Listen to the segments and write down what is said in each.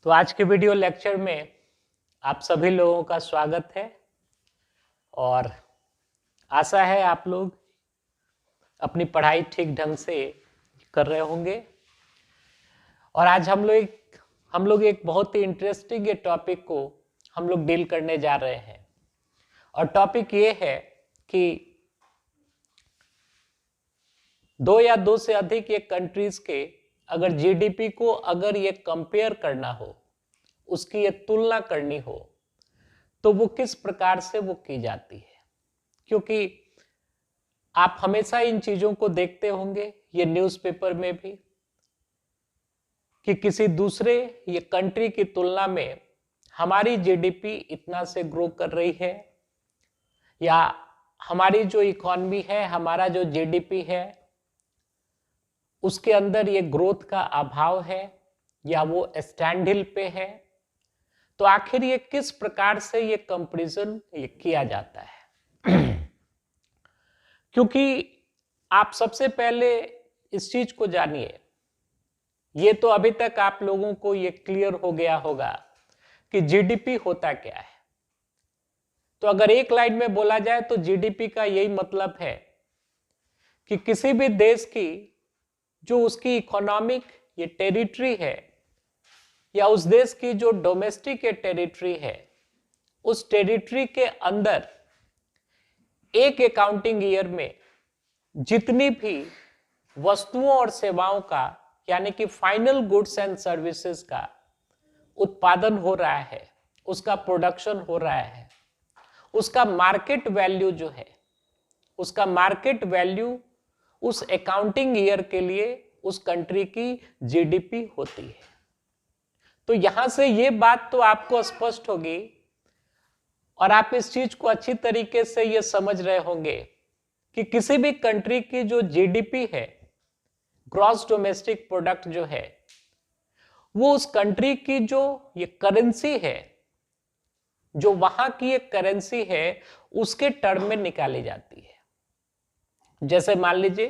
तो आज के वीडियो लेक्चर में आप सभी लोगों का स्वागत है और आशा है आप लोग अपनी पढ़ाई ठीक ढंग से कर रहे होंगे। और आज हम लोग एक बहुत ही इंटरेस्टिंग ये टॉपिक को हम लोग डील करने जा रहे हैं। और टॉपिक ये है कि दो या दो से अधिक ये कंट्रीज के अगर जीडीपी को अगर ये कंपेयर करना हो, उसकी ये तुलना करनी हो, तो वो किस प्रकार से वो की जाती है। क्योंकि आप हमेशा इन चीजों को देखते होंगे ये न्यूज़पेपर में भी कि किसी दूसरे ये कंट्री की तुलना में हमारी जीडीपी इतना से ग्रो कर रही है, या हमारी जो इकोनॉमी है, हमारा जो जीडीपी है, उसके अंदर ये ग्रोथ का अभाव है या वो स्टैंड हिल पे है। तो आखिर ये किस प्रकार से ये कंपैरिजन ये किया जाता है। क्योंकि आप सबसे पहले इस चीज को जानिए, ये तो अभी तक आप लोगों को ये क्लियर हो गया होगा कि जीडीपी होता क्या है। तो अगर एक लाइन में बोला जाए तो जीडीपी का यही मतलब है कि किसी भी देश की जो उसकी इकोनॉमिक ये टेरिटरी है, या उस देश की जो डोमेस्टिक टेरिटरी है, उस टेरिटरी के अंदर एक अकाउंटिंग ईयर में जितनी भी वस्तुओं और सेवाओं का, यानी कि फाइनल गुड्स एंड सर्विसेज का उत्पादन हो रहा है, उसका प्रोडक्शन हो रहा है, उसका मार्केट वैल्यू जो है, उसका मार्केट वैल्यू उस अकाउंटिंग ईयर के लिए उस कंट्री की जीडीपी होती है। तो यहां से ये बात तो आपको स्पष्ट होगी और आप इस चीज को अच्छी तरीके से ये समझ रहे होंगे कि किसी भी कंट्री की जो जीडीपी है, ग्रॉस डोमेस्टिक प्रोडक्ट जो है, वो उस कंट्री की जो ये करेंसी है, जो वहां की एक करेंसी है, उसके टर्म में निकाली जाती है। जैसे मान लीजिए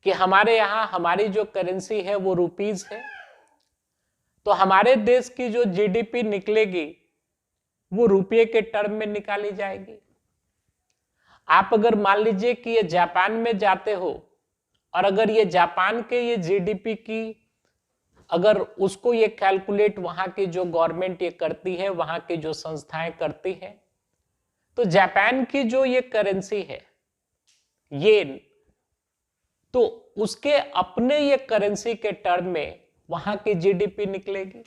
कि हमारे यहां हमारी जो करेंसी है वो रुपीज है, तो हमारे देश की जो जीडीपी निकलेगी वो रुपये के टर्म में निकाली जाएगी। आप अगर मान लीजिए कि ये जापान में जाते हो और अगर ये जापान के ये जीडीपी की अगर उसको ये कैलकुलेट वहां की जो गवर्नमेंट ये करती है, वहां की जो संस्थाएं करती हैं, तो जापान की जो ये करेंसी है येन, तो उसके अपने ये करेंसी के टर्म में वहां की जीडीपी निकलेगी।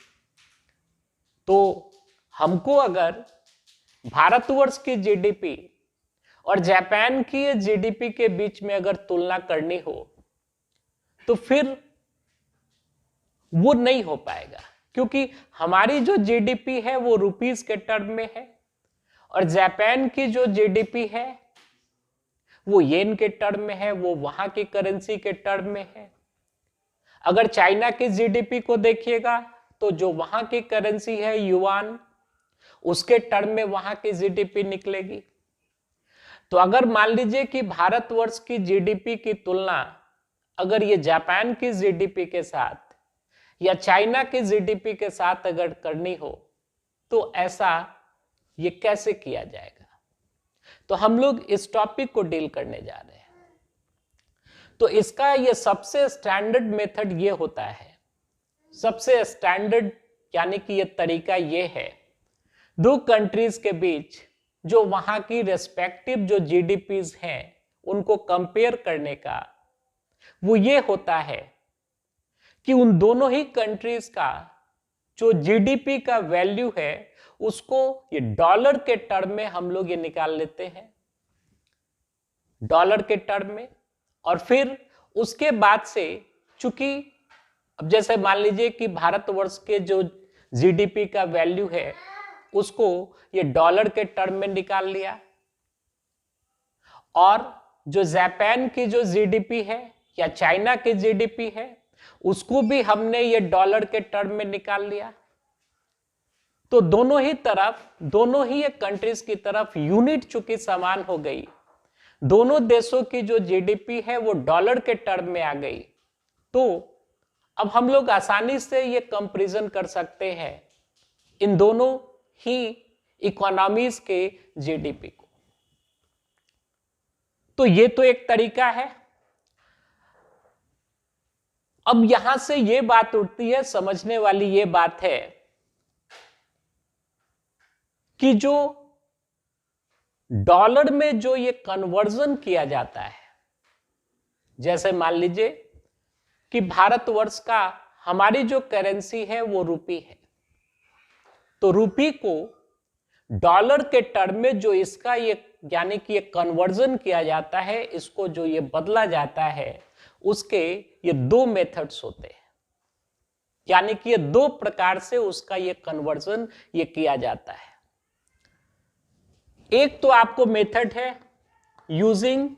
तो हमको अगर भारतवर्ष की जीडीपी और जापान की ये जीडीपी के बीच में अगर तुलना करनी हो, तो फिर वो नहीं हो पाएगा, क्योंकि हमारी जो जीडीपी है वो रुपीस के टर्म में है और जापान की जो जीडीपी है वो येन के टर्म में है, वो वहां की करेंसी के टर्म में है। अगर चाइना की जीडीपी को देखिएगा तो जो वहां की करेंसी है युआन, उसके टर्म में वहां की जीडीपी निकलेगी। तो अगर मान लीजिए कि भारतवर्ष की जीडीपी की तुलना अगर ये जापान की जीडीपी के साथ या चाइना की जीडीपी के साथ अगर करनी हो, तो ऐसा ये कैसे किया जाएगा। तो हम लोग इस टॉपिक को डील करने जा रहे हैं। तो इसका ये सबसे स्टैंडर्ड मेथड ये होता है, सबसे स्टैंडर्ड यानी कि ये तरीका ये है, दो कंट्रीज के बीच जो वहां की रेस्पेक्टिव जो जीडीपीज हैं उनको कंपेयर करने का, वो ये होता है कि उन दोनों ही कंट्रीज का जो जीडीपी का वैल्यू है उसको ये डॉलर के टर्म में हम लोग ये निकाल लेते हैं, डॉलर के टर्म में। और फिर उसके बाद से, चूंकि अब जैसे मान लीजिए कि भारतवर्ष के जो जीडीपी का वैल्यू है उसको ये डॉलर के टर्म में निकाल लिया, और जो जापान की जो जीडीपी है या चाइना की जीडीपी है उसको भी हमने ये डॉलर के टर्म में निकाल लिया। तो दोनों ही तरफ, दोनों ही कंट्रीज की तरफ यूनिट चूंकि समान हो गई, दोनों देशों की जो जीडीपी है वो डॉलर के टर्म में आ गई, तो अब हम लोग आसानी से ये कंपैरिजन कर सकते हैं इन दोनों ही इकोनॉमीज के जीडीपी को। तो ये तो एक तरीका है। अब यहां से ये बात उठती है, समझने वाली ये बात है कि जो डॉलर में जो ये कन्वर्जन किया जाता है, जैसे मान लीजिए कि भारतवर्ष का हमारी जो करेंसी है वो रुपी है, तो रुपी को डॉलर के टर्म में जो इसका ये यानी कि ये कन्वर्जन किया जाता है, इसको जो ये बदला जाता है, उसके ये दो मेथड्स होते हैं, यानी कि ये दो प्रकार से उसका ये कन्वर्जन ये किया जाता है। एक तो आपको मेथड है यूजिंग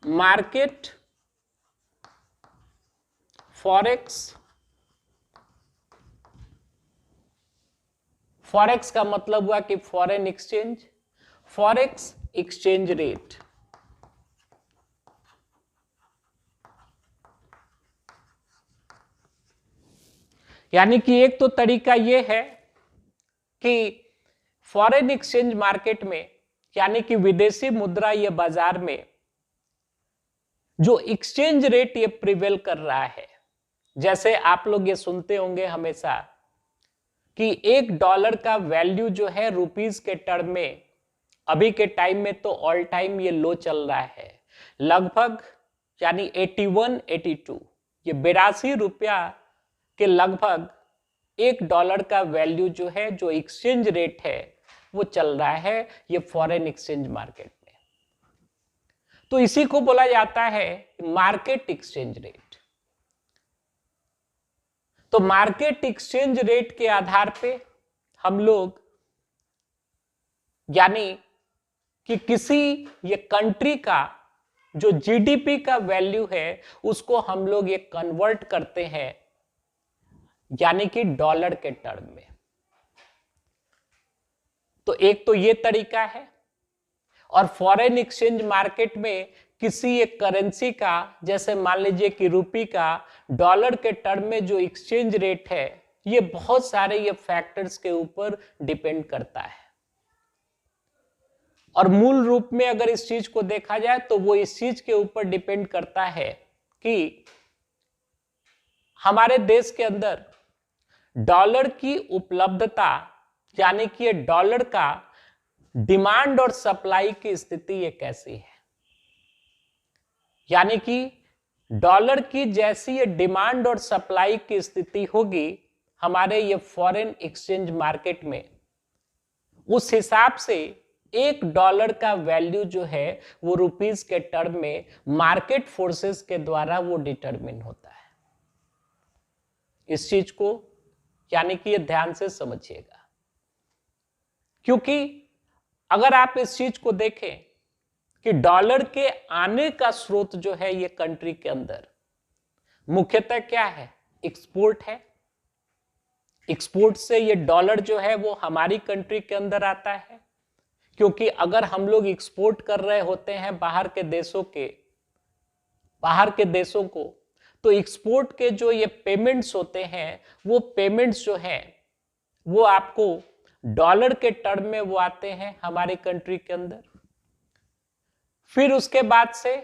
मार्केट फॉरेक्स। फॉरेक्स का मतलब हुआ कि foreign exchange, forex exchange rate. यानी कि एक तो तरीका यह है कि फॉरेन एक्सचेंज मार्केट में, यानी कि विदेशी मुद्रा ये बाजार में जो एक्सचेंज रेट ये प्रिवेल कर रहा है, जैसे आप लोग ये सुनते होंगे हमेशा कि $1 का वैल्यू जो है रुपीस के टर्म में अभी के टाइम में तो ऑल टाइम ये लो चल रहा है, लगभग यानी 81-82, ये 82 रुपया के लगभग $1 का वैल्यू जो है, जो एक्सचेंज रेट है, वो चल रहा है ये फॉरेन एक्सचेंज मार्केट में। तो इसी को बोला जाता है मार्केट एक्सचेंज रेट। तो मार्केट एक्सचेंज रेट के आधार पे हम लोग यानी कि किसी ये कंट्री का जो जीडीपी का वैल्यू है उसको हम लोग ये कन्वर्ट करते हैं यानी कि डॉलर के टर्म में। तो एक तो ये तरीका है। और फॉरेन एक्सचेंज मार्केट में किसी एक करेंसी का, जैसे मान लीजिए कि रुपी का डॉलर के टर्म में जो एक्सचेंज रेट है, ये बहुत सारे ये फैक्टर्स के ऊपर डिपेंड करता है। और मूल रूप में अगर इस चीज को देखा जाए तो वो इस चीज के ऊपर डिपेंड करता है कि हमारे देश के अंदर डॉलर की उपलब्धता, यानी कि ये डॉलर का डिमांड और सप्लाई की स्थिति ये कैसी है। यानी कि डॉलर की जैसी ये डिमांड और सप्लाई की स्थिति होगी हमारे ये फॉरेन एक्सचेंज मार्केट में, उस हिसाब से $1 का वैल्यू जो है वो रुपीस के टर्म में मार्केट फोर्सेस के द्वारा वो डिटरमिन होता है। इस चीज को यानी कि ये ध्यान से समझिएगा, क्योंकि अगर आप इस चीज को देखें कि डॉलर के आने का स्रोत जो है ये कंट्री के अंदर मुख्यतः क्या है, एक्सपोर्ट है। एक्सपोर्ट से ये डॉलर जो है वो हमारी कंट्री के अंदर आता है, क्योंकि अगर हम लोग एक्सपोर्ट कर रहे होते हैं बाहर के देशों को, तो एक्सपोर्ट के जो ये पेमेंट्स होते हैं वो पेमेंट्स जो हैं वो आपको डॉलर के टर्म में वो आते हैं हमारी कंट्री के अंदर। फिर उसके बाद से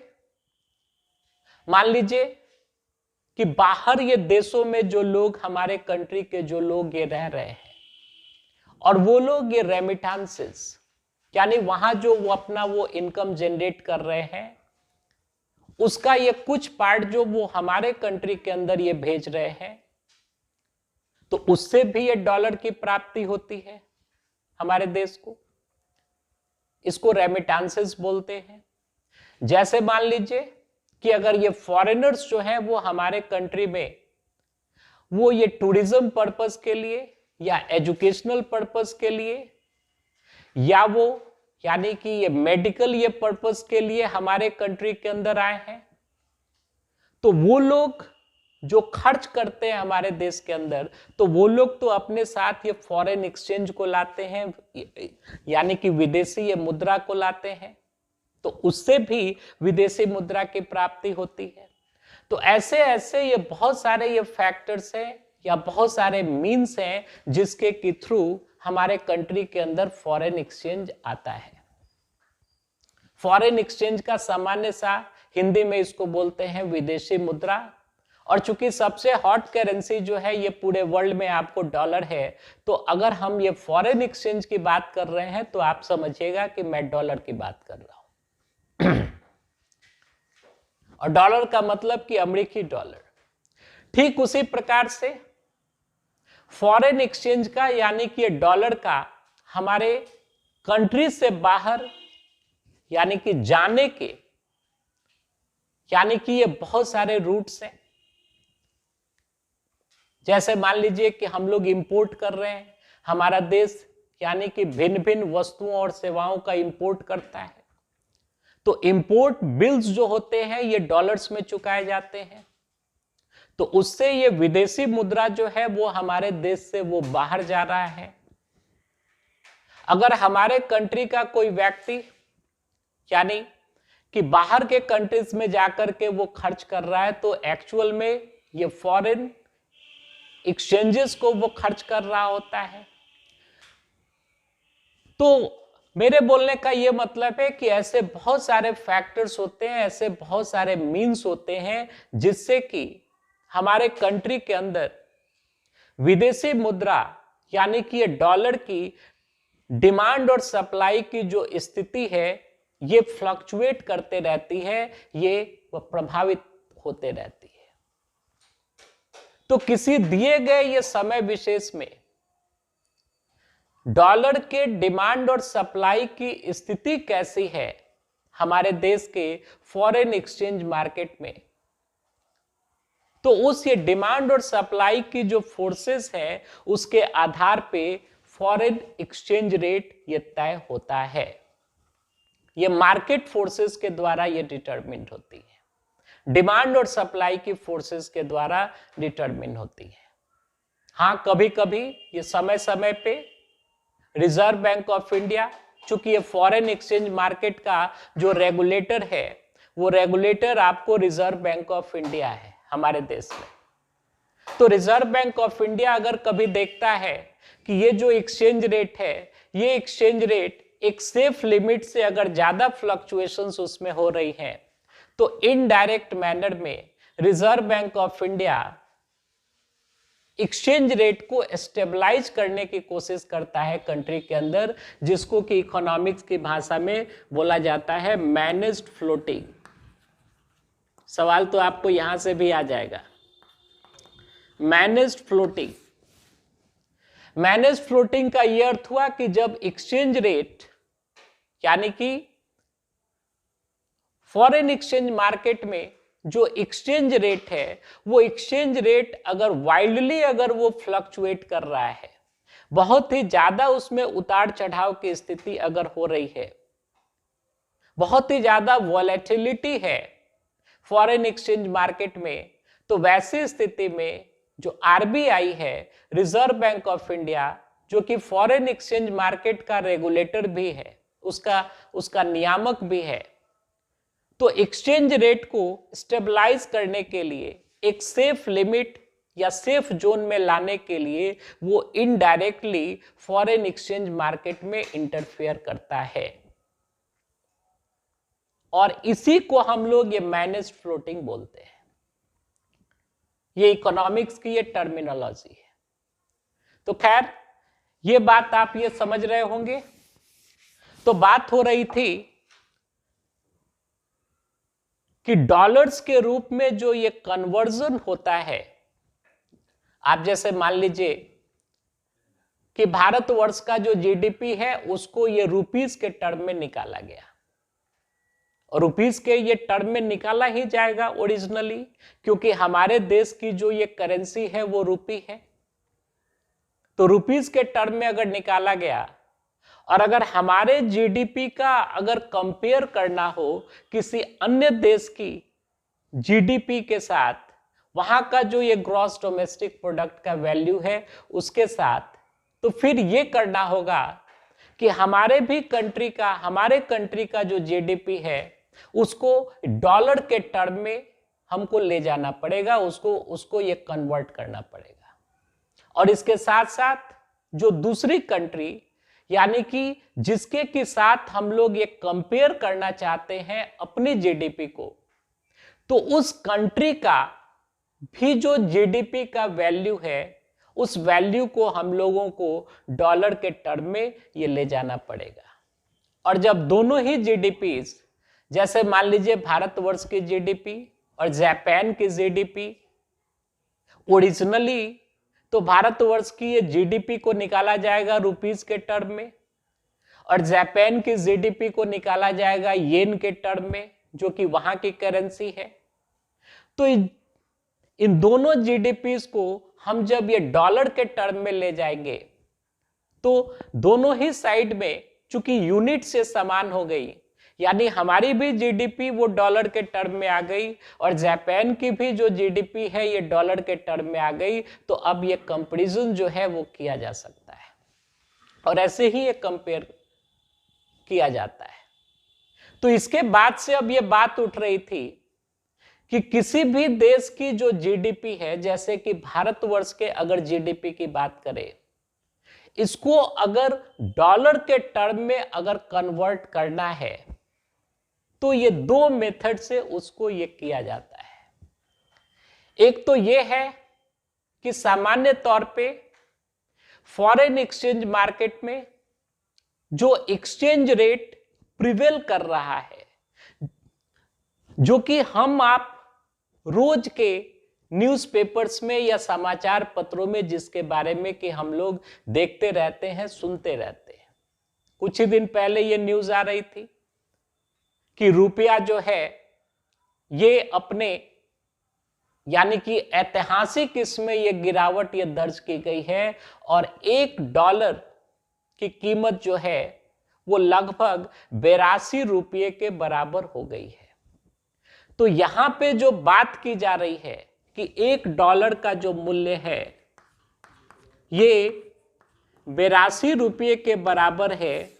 मान लीजिए कि बाहर ये देशों में जो लोग, हमारे कंट्री के जो लोग ये रह रहे हैं, और वो लोग ये रेमिटेंसेस यानी वहां जो वो अपना वो इनकम जनरेट कर रहे हैं, उसका ये कुछ पार्ट जो वो हमारे कंट्री के अंदर ये भेज रहे हैं, तो उससे भी ये डॉलर की प्राप्ति होती है हमारे देश को। इसको रेमिटेंसेस बोलते हैं। जैसे मान लीजिए कि अगर ये फॉरेनर्स जो हैं वो हमारे कंट्री में वो ये टूरिज्म पर्पस के लिए या एजुकेशनल पर्पस के लिए या वो यानी कि ये मेडिकल ये पर्पस के लिए हमारे कंट्री के अंदर आए हैं, तो वो लोग जो खर्च करते हैं हमारे देश के अंदर, तो वो लोग तो अपने साथ ये फॉरेन एक्सचेंज को लाते हैं, यानी कि विदेशी ये मुद्रा को लाते हैं, तो उससे भी विदेशी मुद्रा की प्राप्ति होती है। तो ऐसे ऐसे ये बहुत सारे ये फैक्टर्स हैं या बहुत सारे मीन्स हैं जिसके के थ्रू हमारे कंट्री के अंदर फॉरेन एक्सचेंज आता है। फॉरेन एक्सचेंज का सामान्य सा हिंदी में इसको बोलते हैं विदेशी मुद्रा। और चूंकि सबसे हॉट करेंसी जो है ये पूरे वर्ल्ड में आपको डॉलर है, तो अगर हम ये फॉरेन एक्सचेंज की बात कर रहे हैं तो आप समझिएगा कि मैं डॉलर की बात कर रहा हूं। और डॉलर का मतलब कि अमेरिकी डॉलर। ठीक उसी प्रकार से फॉरेन एक्सचेंज का यानी कि डॉलर का हमारे कंट्री से बाहर यानी कि जाने के यानी कि ये बहुत सारे रूट्स हैं। जैसे मान लीजिए कि हम लोग इंपोर्ट कर रहे हैं, हमारा देश यानी कि भिन्न भिन्न वस्तुओं और सेवाओं का इंपोर्ट करता है, तो इंपोर्ट बिल्स जो होते हैं ये डॉलर्स में चुकाए जाते हैं। तो उससे ये विदेशी मुद्रा जो है वो हमारे देश से वो बाहर जा रहा है। अगर हमारे कंट्री का कोई व्यक्ति यानी कि बाहर के कंट्रीज में जाकर के वो खर्च कर रहा है, तो एक्चुअल में ये फॉरेन एक्सचेंजेस को वो खर्च कर रहा होता है। तो मेरे बोलने का ये मतलब है कि ऐसे बहुत सारे फैक्टर्स होते हैं, ऐसे बहुत सारे मीन्स होते हैं जिससे कि हमारे कंट्री के अंदर विदेशी मुद्रा यानी कि ये डॉलर की डिमांड और सप्लाई की जो स्थिति है ये फ्लक्चुएट करते रहती है, ये प्रभावित होते रहती है। तो किसी दिए गए ये समय विशेष में डॉलर के डिमांड और सप्लाई की स्थिति कैसी है हमारे देश के फॉरेन एक्सचेंज मार्केट में, तो उस ये डिमांड और सप्लाई की जो फोर्सेस है उसके आधार पे फॉरेन एक्सचेंज रेट ये तय होता है। ये मार्केट फोर्सेस के द्वारा ये डिटरमिन होती है, डिमांड और सप्लाई की फोर्सेस के द्वारा डिटरमिन होती है। हाँ, कभी कभी ये समय समय पे रिजर्व बैंक ऑफ इंडिया, चूंकि ये फॉरेन एक्सचेंज मार्केट का जो रेगुलेटर है वो रेगुलेटर आपको रिजर्व बैंक ऑफ इंडिया है हमारे देश में। तो रिजर्व बैंक ऑफ इंडिया अगर कभी देखता है कि ये जो एक्सचेंज रेट है ये एक्सचेंज रेट एक सेफ लिमिट से अगर ज्यादा फ्लक्चुएशंस उसमें हो रही हैं, तो इनडायरेक्ट मैनर में reserve bank of India exchange rate को स्टेबलाइज करने की कोशिश करता है कंट्री के अंदर, जिसको कि इकोनॉमिक्स की भाषा में बोला जाता है मैनेज्ड फ्लोटिंग। सवाल तो आपको यहां से भी आ जाएगा, मैनेज्ड फ्लोटिंग। मैनेज्ड फ्लोटिंग का यह अर्थ हुआ कि जब एक्सचेंज रेट यानी कि फॉरेन एक्सचेंज मार्केट में जो एक्सचेंज रेट है वो एक्सचेंज रेट अगर वाइल्डली अगर वो फ्लक्चुएट कर रहा है, बहुत ही ज्यादा उसमें उतार चढ़ाव की स्थिति अगर हो रही है, बहुत ही ज्यादा वॉलेटिलिटी है फॉरेन एक्सचेंज मार्केट में, तो वैसी स्थिति में जो आरबीआई है, रिजर्व बैंक ऑफ इंडिया, जो कि फॉरेन एक्सचेंज मार्केट का रेगुलेटर भी है, उसका नियामक भी है, तो एक्सचेंज रेट को स्टेबलाइज करने के लिए एक सेफ लिमिट या सेफ जोन में लाने के लिए वो इनडायरेक्टली फॉरेन एक्सचेंज मार्केट में इंटरफेयर करता है। और इसी को हम लोग ये मैनेज्ड फ्लोटिंग बोलते हैं। ये इकोनॉमिक्स की ये टर्मिनोलॉजी है। तो खैर ये बात आप ये समझ रहे होंगे। तो बात हो रही थी कि डॉलर्स के रूप में जो ये कन्वर्जन होता है, आप जैसे मान लीजिए कि भारतवर्ष का जो जीडीपी है उसको ये रुपीस के टर्म में निकाला गया, और रुपीस के ये टर्म में निकाला ही जाएगा ओरिजिनली, क्योंकि हमारे देश की जो ये करेंसी है वो रुपी है। तो रुपीस के टर्म में अगर निकाला गया, और अगर हमारे जीडीपी का अगर कंपेयर करना हो किसी अन्य देश की जीडीपी के साथ, वहां का जो ये ग्रॉस डोमेस्टिक प्रोडक्ट का वैल्यू है उसके साथ, तो फिर ये करना होगा कि हमारे कंट्री का जो जीडीपी है उसको डॉलर के टर्म में हमको ले जाना पड़ेगा, उसको ये कन्वर्ट करना पड़ेगा। और इसके साथ साथ जो दूसरी कंट्री यानी कि जिसके के साथ हम लोग ये कंपेयर करना चाहते हैं अपनी जीडीपी को, तो उस कंट्री का भी जो जीडीपी का वैल्यू है उस वैल्यू को हम लोगों को डॉलर के टर्म में ये ले जाना पड़ेगा। और जब दोनों ही जीडीपी, जैसे मान लीजिए भारतवर्ष की जीडीपी और जापान की जीडीपी, ओरिजिनली तो भारतवर्ष की ये जीडीपी को निकाला जाएगा रुपीस के टर्म में और जापान की जीडीपी को निकाला जाएगा येन के टर्म में, जो कि वहां की करेंसी है। तो इन दोनों जीडीपीज को हम जब ये डॉलर के टर्म में ले जाएंगे तो दोनों ही साइड में चूंकि यूनिट से समान हो गई, यानी हमारी भी जीडीपी वो डॉलर के टर्म में आ गई और जापान की भी जो जीडीपी है ये डॉलर के टर्म में आ गई, तो अब ये कंपैरिजन जो है वो किया जा सकता है और ऐसे ही ये कंपेयर किया जाता है। तो इसके बाद से अब ये बात उठ रही थी कि किसी भी देश की जो जीडीपी है, जैसे कि भारतवर्ष के अगर जीडीपी की बात करें, इसको अगर डॉलर के टर्म में अगर कन्वर्ट करना है तो ये दो मेथड से उसको ये किया जाता है। एक तो ये है कि सामान्य तौर पे फॉरेन एक्सचेंज मार्केट में जो एक्सचेंज रेट प्रिवेल कर रहा है, जो कि हम आप रोज के न्यूज़पेपर्स में या समाचार पत्रों में जिसके बारे में कि हम लोग देखते रहते हैं, सुनते रहते हैं। कुछ ही दिन पहले ये न्यूज आ रही थी कि रुपया जो है ये अपने यानी कि ऐतिहासिक इसमें ये गिरावट ये दर्ज की गई है और $1 की कीमत जो है वो लगभग 82 रुपये के बराबर हो गई है। तो यहां पे जो बात की जा रही है कि $1 का जो मूल्य है ये 82 रुपये के बराबर है।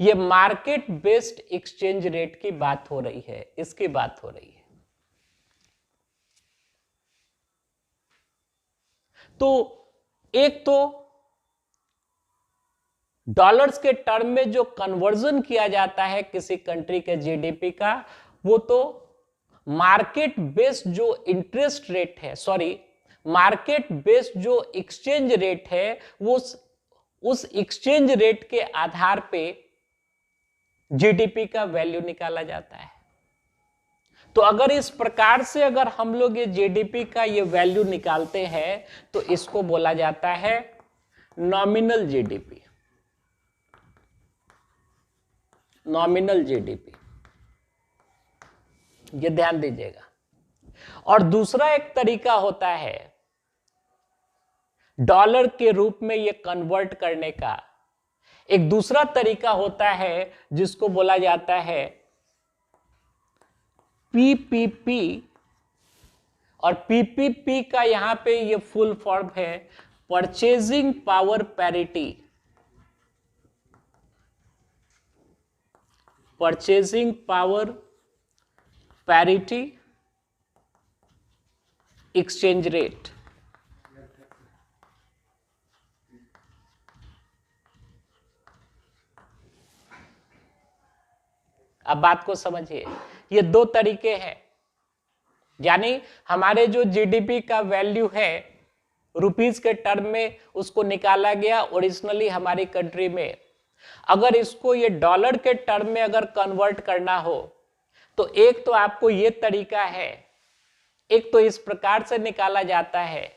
ये मार्केट बेस्ड एक्सचेंज रेट की बात हो रही है, इसकी बात हो रही है। तो एक तो डॉलर्स के टर्म में जो कन्वर्जन किया जाता है किसी कंट्री के जीडीपी का, वो तो मार्केट बेस्ड जो इंटरेस्ट रेट है, मार्केट बेस्ड जो एक्सचेंज रेट है, वो उस एक्सचेंज रेट के आधार पे जीडीपी का वैल्यू निकाला जाता है। तो अगर इस प्रकार से अगर हम लोग ये जीडीपी का ये वैल्यू निकालते हैं तो इसको बोला जाता है नॉमिनल जीडीपी। नॉमिनल जीडीपी, ये ध्यान दीजिएगा। और दूसरा एक तरीका होता है डॉलर के रूप में ये कन्वर्ट करने का, एक दूसरा तरीका होता है जिसको बोला जाता है पीपीपी। और पीपीपी का यहां पे ये फुल फॉर्म है purchasing power parity. Purchasing power parity exchange rate. अब बात को समझिए, ये दो तरीके हैं। यानी हमारे जो जीडीपी का वैल्यू है रुपीस के टर्म में उसको निकाला गया ओरिजिनली हमारी कंट्री में, अगर इसको ये डॉलर के टर्म में अगर कन्वर्ट करना हो तो एक तो आपको ये तरीका है, एक तो इस प्रकार से निकाला जाता है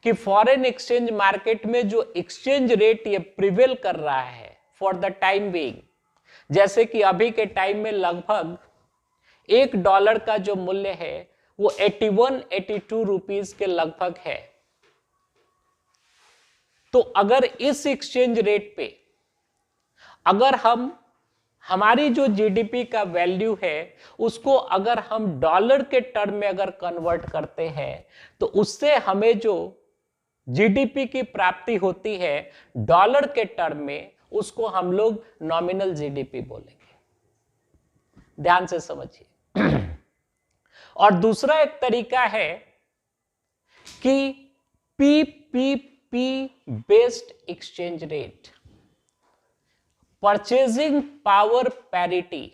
कि फॉरेन एक्सचेंज मार्केट में जो एक्सचेंज रेट ये प्रिवेल कर रहा है फॉर द टाइम बीइंग, जैसे कि अभी के टाइम में लगभग $1 का जो मूल्य है वो 81-82 रुपीस के लगभग है। तो अगर इस एक्सचेंज रेट पे अगर हम हमारी जो जीडीपी का वैल्यू है उसको अगर हम डॉलर के टर्म में अगर कन्वर्ट करते हैं तो उससे हमें जो जीडीपी की प्राप्ति होती है डॉलर के टर्म में, उसको हम लोग नॉमिनल जीडीपी बोलेंगे। ध्यान से समझिए। और दूसरा एक तरीका है कि PPP based exchange rate, purchasing power parity,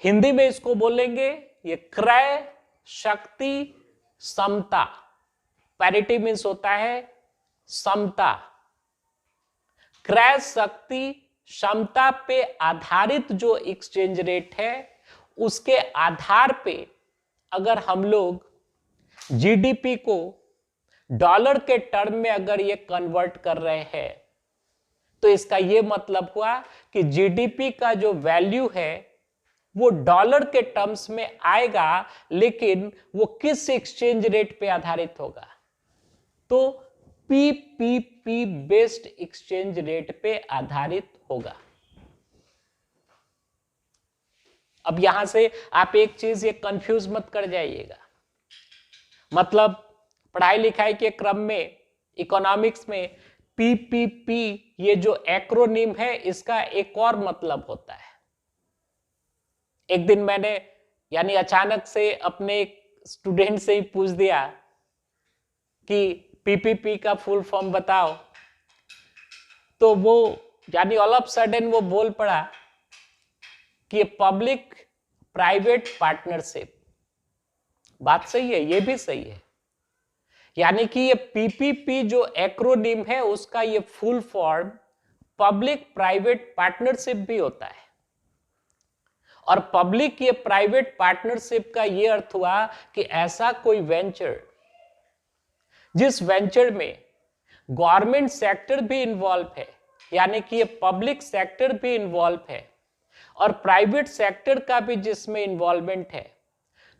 Hindi में इसको बोलेंगे ये क्रय शक्ति समता। पैरिटी मीन्स होता है समता। क्रय शक्ति क्षमता पे आधारित जो एक्सचेंज रेट है, उसके आधार पे अगर हम लोग जीडीपी को डॉलर के टर्म में अगर ये कन्वर्ट कर रहे हैं, तो इसका ये मतलब हुआ कि जीडीपी का जो वैल्यू है वो डॉलर के टर्म्स में आएगा, लेकिन वो किस एक्सचेंज रेट पे आधारित होगा? तो पीपीपी बेस्ड एक्सचेंज रेट पे आधारित होगा। अब यहां से आप एक चीज ये कंफ्यूज मत कर जाइएगा, मतलब पढ़ाई लिखाई के क्रम में इकोनॉमिक्स में पीपीपी ये जो एक्रोनिम है, इसका एक और मतलब होता है। एक दिन मैंने यानी अचानक से अपने एक स्टूडेंट से ही पूछ दिया कि पीपीपी का फुल फॉर्म बताओ, तो वो यानी ऑल ऑफ सडन वो बोल पड़ा कि ये पब्लिक प्राइवेट पार्टनरशिप। बात सही है, ये भी सही है, यानी कि ये पीपीपी जो एक्रोनिम है उसका ये full form public private partnership भी होता है। और पब्लिक ये प्राइवेट पार्टनरशिप का ये अर्थ हुआ कि ऐसा कोई वेंचर जिस वेंचर में गवर्नमेंट सेक्टर भी इन्वॉल्व है, यानी कि ये पब्लिक सेक्टर भी इन्वॉल्व है और प्राइवेट सेक्टर का भी जिसमें इन्वॉल्वमेंट है।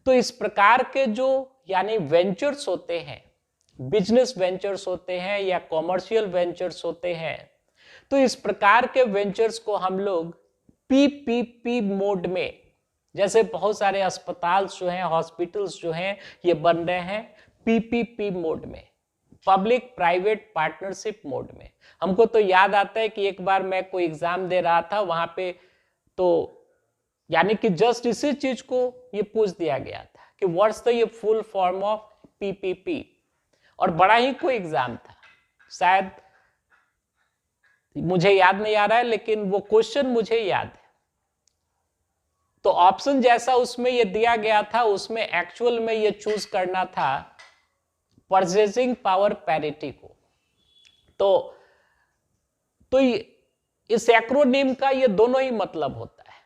तो इस प्रकार के जो यानी वेंचर्स होते हैं, बिजनेस वेंचर्स होते हैं या कॉमर्शियल वेंचर्स होते हैं, तो इस प्रकार के वेंचर्स को हम लोग पीपीपी मोड में, जैसे बहुत सारे अस्पताल जो हैं, हॉस्पिटल्स जो हैं, ये बन रहे हैं पीपीपी मोड में, पब्लिक प्राइवेट पार्टनरशिप मोड में। हमको तो याद आता है कि एक बार मैं कोई एग्जाम दे रहा था वहां पे, तो यानी कि जस्ट इसी चीज को ये पूछ दिया गया था कि व्हाट्स द ये फुल फॉर्म ऑफ पीपीपी, और बड़ा ही कोई एग्जाम था, शायद मुझे याद नहीं आ रहा है, लेकिन वो क्वेश्चन मुझे याद है। तो ऑप्शन जैसा उसमें ये दिया गया था, उसमें एक्चुअल में ये चूज करना था परचेजिंग पावर पैरिटी को। तो इस एक्रोनिम का ये दोनों ही मतलब होता है।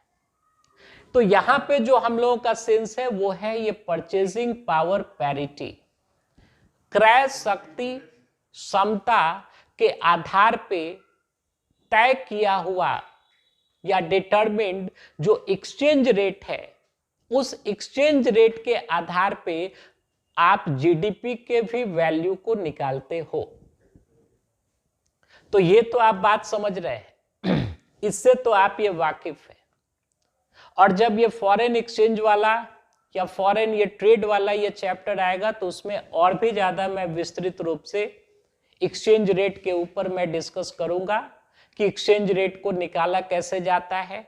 तो यहां पे जो हम लोगों का सेंस है वो है ये परचेजिंग पावर पैरिटी, क्रय शक्ति क्षमता के आधार पे तय किया हुआ या डिटरमिन्ड जो एक्सचेंज रेट है, उस एक्सचेंज रेट के आधार पे आप जीडीपी के भी वैल्यू को निकालते हो। तो ये तो आप बात समझ रहे हैं, इससे तो आप ये वाकिफ है। और जब ये फॉरेन एक्सचेंज वाला या फॉरेन ये ट्रेड वाला ये चैप्टर आएगा, तो उसमें और भी ज्यादा मैं विस्तृत रूप से एक्सचेंज रेट के ऊपर मैं डिस्कस करूंगा कि एक्सचेंज रेट को निकाला कैसे जाता है।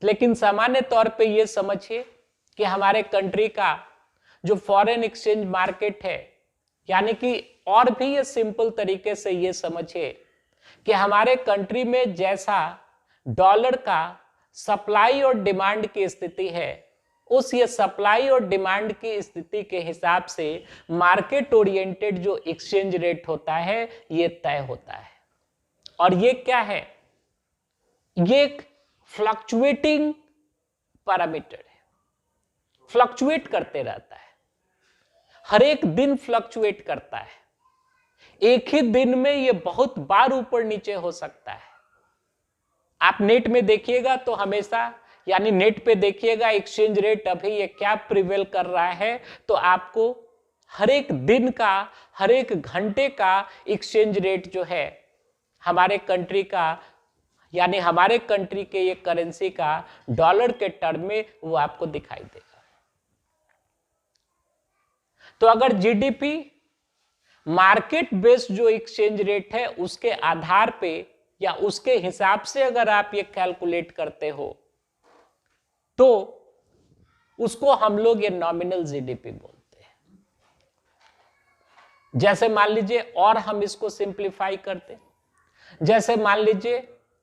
लेकिन सामान्य तौर पे ये समझिए कि हमारे कंट्री का जो फॉरेन एक्सचेंज मार्केट है, यानी कि और भी ये सिंपल तरीके से ये समझिए कि हमारे कंट्री में जैसा डॉलर का सप्लाई और डिमांड की स्थिति है, उस ये सप्लाई और डिमांड की स्थिति के हिसाब से मार्केट ओरिएंटेड जो एक्सचेंज रेट होता है ये तय होता है। और ये क्या है? ये एक फ्लक्चुएटिंग पैरामीटर है, फ्लक्चुएट करते रहता है, हर एक दिन फ्लक्चुएट करता है। एक ही दिन में ये बहुत बार ऊपर नीचे हो सकता है। आप नेट में देखिएगा तो हमेशा, यानी नेट पे देखिएगा एक्सचेंज रेट अभी ये क्या प्रिवेल कर रहा है, तो आपको हर एक दिन का, हर एक घंटे का एक्सचेंज रेट जो है हमारे कंट्री का, यानी हमारे कंट्री के ये करेंसी का डॉलर के टर्म में वो आपको दिखाई देगा। तो अगर जीडीपी मार्केट बेस्ड जो एक्सचेंज रेट है उसके आधार पे या उसके हिसाब से अगर आप ये कैलकुलेट करते हो, तो उसको हम लोग ये नॉमिनल जीडीपी बोलते हैं। जैसे मान लीजिए, और हम इसको सिंप्लीफाई करते, जैसे मान लीजिए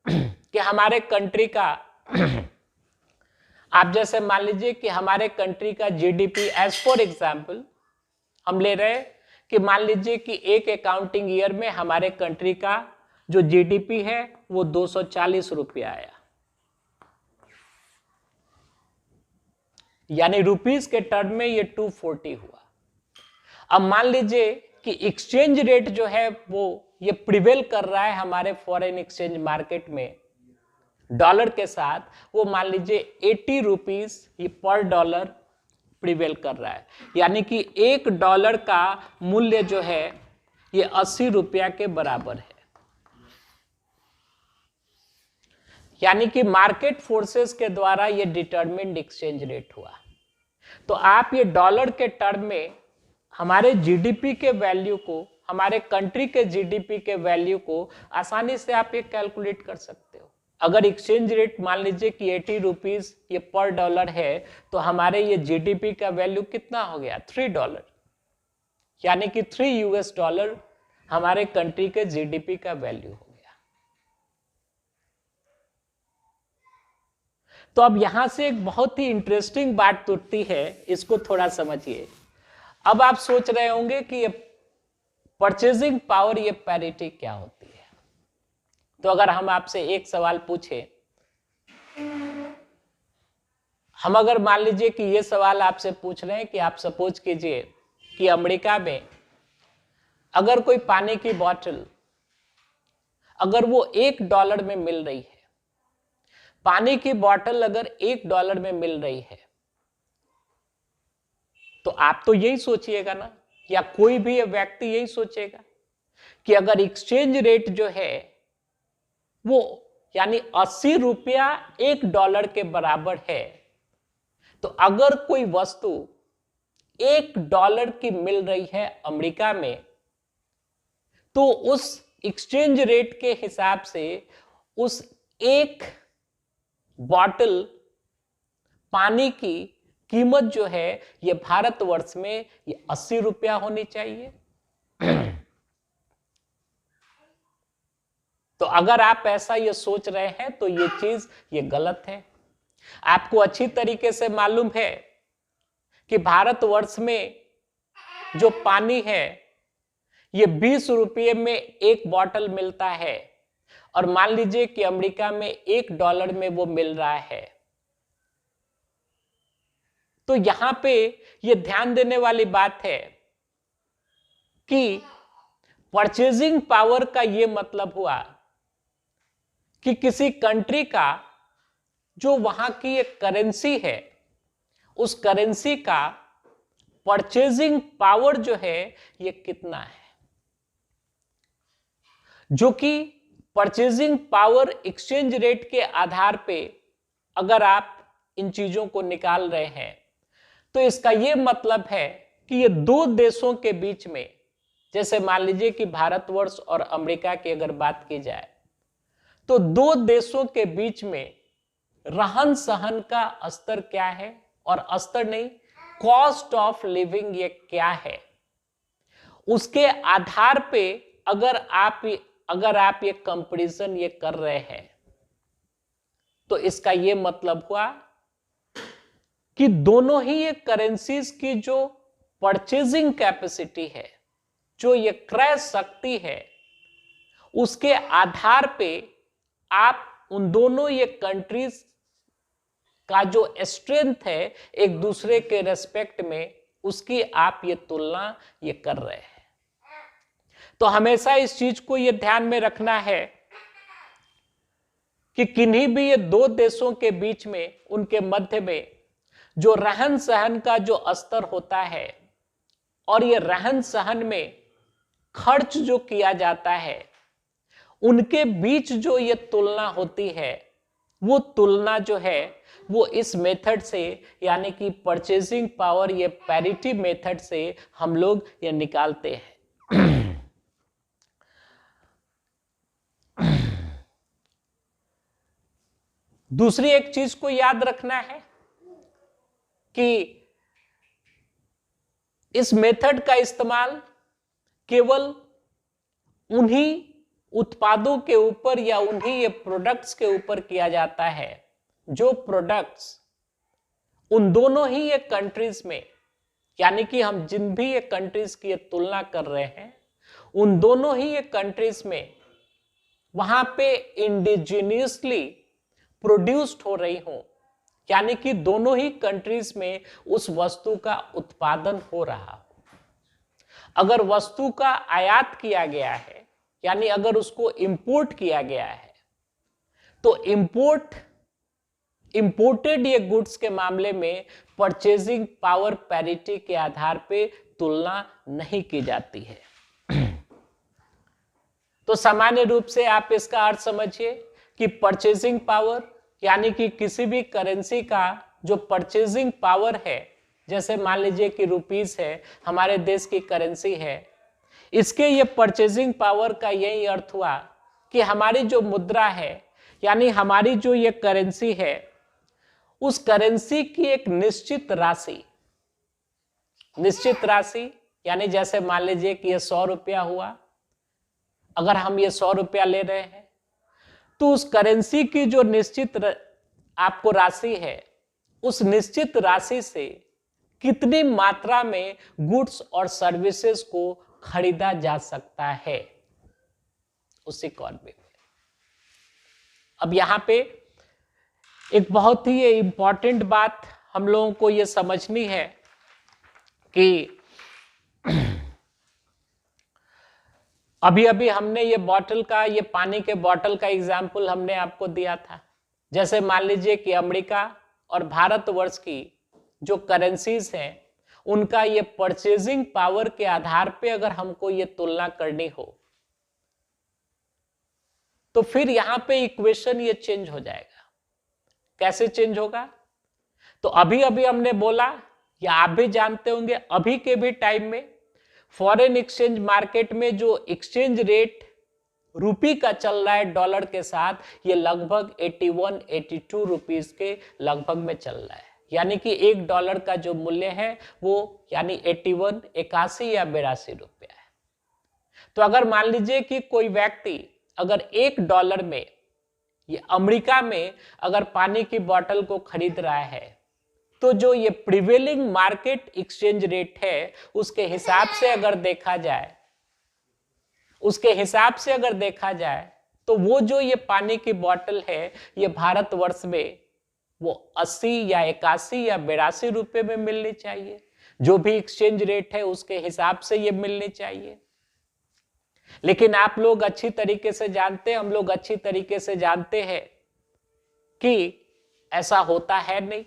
कि हमारे कंट्री का आप जैसे मान लीजिए कि हमारे कंट्री का जीडीपी, एज फॉर एग्जाम्पल हम ले रहे हैं कि मान लीजिए कि एक अकाउंटिंग ईयर में हमारे कंट्री का जो जीडीपी है वो 240 रुपया आया, यानी रुपीस के टर्म में ये 240 हुआ। अब मान लीजिए कि एक्सचेंज रेट जो है वो ये प्रिवेल कर रहा है हमारे फॉरेन एक्सचेंज मार्केट में डॉलर के साथ, वो मान लीजिए 80 रुपीस ये पर डॉलर प्रिवेल कर रहा है, यानी कि $1 का मूल्य जो है ये 80 रुपया के बराबर है। यानी कि मार्केट फोर्सेस के द्वारा ये डिटरमिन्ड एक्सचेंज रेट हुआ। तो आप ये डॉलर के टर्म में हमारे जीडीपी के वैल्यू को, हमारे कंट्री के जीडीपी के वैल्यू को आसानी से आप ये कैलकुलेट कर सकते हो। अगर एक्सचेंज रेट मान लीजिए कि 80 रुपीस ये पर डॉलर है, तो हमारे ये जीडीपी का वैल्यू कितना हो गया? $3, यानी कि $3 हमारे कंट्री के जीडीपी का वैल्यू हो गया। तो अब यहां से एक बहुत ही इंटरेस्टिंग बात उठती है, इसको थोड़ा समझिए। अब आप सोच रहे होंगे कि ये परचेजिंग पावर, ये पैरिटी क्या होती है। तो अगर हम आपसे एक सवाल पूछे, हम अगर मान लीजिए कि ये सवाल आपसे पूछ रहे हैं कि आप सपोज कीजिए कि अमेरिका में अगर कोई पानी की बोतल अगर वो $1 में मिल रही है, पानी की बोतल अगर $1 में मिल रही है, तो आप तो यही सोचिएगा ना, या कोई भी व्यक्ति यही सोचेगा कि अगर एक्सचेंज रेट जो है वो यानी 80 रुपया $1 के बराबर है, तो अगर कोई वस्तु $1 की मिल रही है अमेरिका में, तो उस एक्सचेंज रेट के हिसाब से उस एक बॉटल पानी की कीमत जो है ये भारतवर्ष में ये 80 रुपया होनी चाहिए। तो अगर आप ऐसा ये सोच रहे हैं तो ये चीज ये गलत है। आपको अच्छी तरीके से मालूम है कि भारतवर्ष में जो पानी है ये 20 रुपये में एक बॉटल मिलता है, और मान लीजिए कि अमेरिका में $1 में वो मिल रहा है। तो यहां पे ये ध्यान देने वाली बात है कि परचेजिंग पावर का ये मतलब हुआ कि किसी कंट्री का जो वहां की एक करेंसी है, उस करेंसी का परचेजिंग पावर जो है ये कितना है, जो कि परचेजिंग पावर एक्सचेंज रेट के आधार पे अगर आप इन चीजों को निकाल रहे हैं, तो इसका यह मतलब है कि ये दो देशों के बीच में, जैसे मान लीजिए कि भारतवर्ष और अमेरिका की अगर बात की जाए, तो दो देशों के बीच में रहन सहन का स्तर क्या है, और स्तर नहीं, कॉस्ट ऑफ लिविंग ये क्या है, उसके आधार पे अगर आप ये कंपैरिजन ये कर रहे हैं, तो इसका ये मतलब हुआ कि दोनों ही ये करेंसीज की जो परचेजिंग कैपेसिटी है, जो ये क्रय शक्ति है, उसके आधार पे आप उन दोनों ये कंट्रीज का जो स्ट्रेंथ है एक दूसरे के रेस्पेक्ट में, उसकी आप ये तुलना ये कर रहे हैं। तो हमेशा इस चीज को ये ध्यान में रखना है कि किन्हीं भी ये दो देशों के बीच में, उनके मध्य में जो रहन सहन का जो स्तर होता है, और ये रहन सहन में खर्च जो किया जाता है, उनके बीच जो ये तुलना होती है, वो तुलना जो है वो इस मेथड से, यानी कि परचेजिंग पावर ये पैरिटी मेथड से हम लोग ये निकालते हैं। दूसरी एक चीज को याद रखना है कि इस मेथड का इस्तेमाल केवल उन्हीं उत्पादों के ऊपर या उन्हीं ये प्रोडक्ट्स के ऊपर किया जाता है जो प्रोडक्ट्स उन दोनों ही ये कंट्रीज में, यानी कि हम जिन भी ये कंट्रीज की तुलना कर रहे हैं उन दोनों ही ये कंट्रीज में वहां पे इंडिजिनियसली प्रोड्यूस्ड हो रही हो, यानी कि दोनों ही कंट्रीज में उस वस्तु का उत्पादन हो रहा हो। अगर वस्तु का आयात किया गया है, यानी अगर उसको इंपोर्ट किया गया है, तो इंपोर्टेड ये गुड्स के मामले में परचेजिंग पावर पैरिटी के आधार पे तुलना नहीं की जाती है। तो सामान्य रूप से आप इसका अर्थ समझिए कि परचेजिंग पावर यानी कि किसी भी करेंसी का जो परचेजिंग पावर है, जैसे मान लीजिए कि रुपीस है, हमारे देश की करेंसी है, इसके ये परचेजिंग पावर का यही अर्थ हुआ कि हमारी जो मुद्रा है यानी हमारी जो ये करेंसी है, उस करेंसी की एक निश्चित राशि यानी जैसे मान लीजिए कि ये 100 रुपया हुआ, अगर हम ये 100 रुपया ले रहे हैं तो उस करेंसी की जो निश्चित आपको राशि है, उस निश्चित राशि से कितनी मात्रा में गुड्स और सर्विसेज को खरीदा जा सकता है उस इकोनॉमी में। अब यहां पे एक बहुत ही इंपॉर्टेंट बात हम लोगों को ये समझनी है कि अभी अभी हमने ये पानी के बॉटल का एग्जाम्पल हमने आपको दिया था। जैसे मान लीजिए कि अमेरिका और भारतवर्ष की जो करेंसीज हैं उनका ये परचेजिंग पावर के आधार पे अगर हमको ये तुलना करनी हो तो फिर यहां पे इक्वेशन ये चेंज हो जाएगा। कैसे चेंज होगा? तो अभी अभी हमने बोला, या आप भी जानते होंगे, अभी के भी टाइम में फॉरेन एक्सचेंज मार्केट में जो एक्सचेंज रेट रुपी का चल रहा है डॉलर के साथ, ये लगभग 81-82 रुपीस के लगभग में चल रहा है। यानी कि $1 का जो मूल्य है वो यानी 81 या 82 रुपया है। तो अगर मान लीजिए कि कोई व्यक्ति अगर $1 में, ये अमेरिका में अगर पानी की बोतल को खरीद रहा है, तो जो ये प्रिवेलिंग मार्केट एक्सचेंज रेट है उसके हिसाब से अगर देखा जाए तो वो जो ये पानी की बोतल है ये भारतवर्ष में वो 80 या 81 या 82 रुपए में मिलनी चाहिए। जो भी एक्सचेंज रेट है उसके हिसाब से ये मिलनी चाहिए। लेकिन आप लोग अच्छी तरीके से जानते हैं, हम लोग अच्छी तरीके से जानते हैं कि ऐसा होता है नहीं।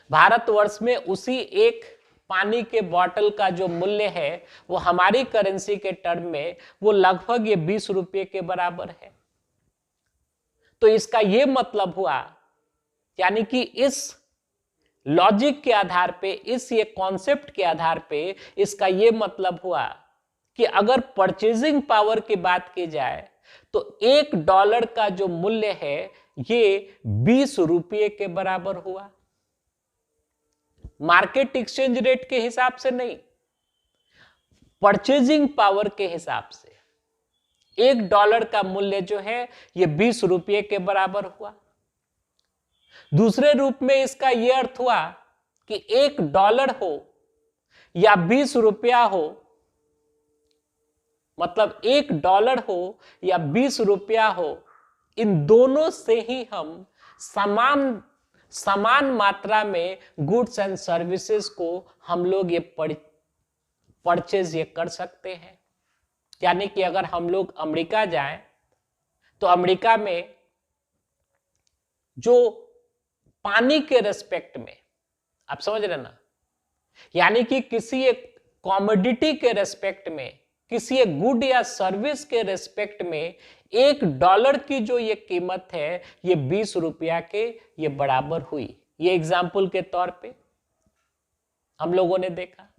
भारतवर्ष में उसी एक पानी के बोतल का जो मूल्य है वो हमारी करेंसी के टर्म में वो लगभग ये 20 रुपये के बराबर है। तो इसका ये मतलब हुआ, यानी कि इस लॉजिक के आधार पे, इस ये कॉन्सेप्ट के आधार पे इसका ये मतलब हुआ कि अगर परचेजिंग पावर की बात की जाए तो $1 का जो मूल्य है ये 20 रुपये के बराबर हुआ। मार्केट एक्सचेंज रेट के हिसाब से नहीं, परचेजिंग पावर के हिसाब से $1 का मूल्य जो है ये 20 रुपये के बराबर हुआ। दूसरे रूप में इसका यह अर्थ हुआ कि $1 हो या 20 रुपया हो, मतलब $1 हो या 20 रुपया हो, इन दोनों से ही हम समान मात्रा में गुड्स एंड सर्विसेज को हम लोग ये परचेज ये कर सकते हैं। यानी कि अगर हम लोग अमेरिका जाएं तो अमेरिका में जो पानी के रेस्पेक्ट में, आप समझ रहे ना, यानी कि किसी एक कॉमोडिटी के रेस्पेक्ट में, किसी एक गुड या सर्विस के रेस्पेक्ट में $1 की जो ये कीमत है ये 20 रुपया के ये बराबर हुई। ये एग्जाम्पल के तौर पे हम लोगों ने देखा।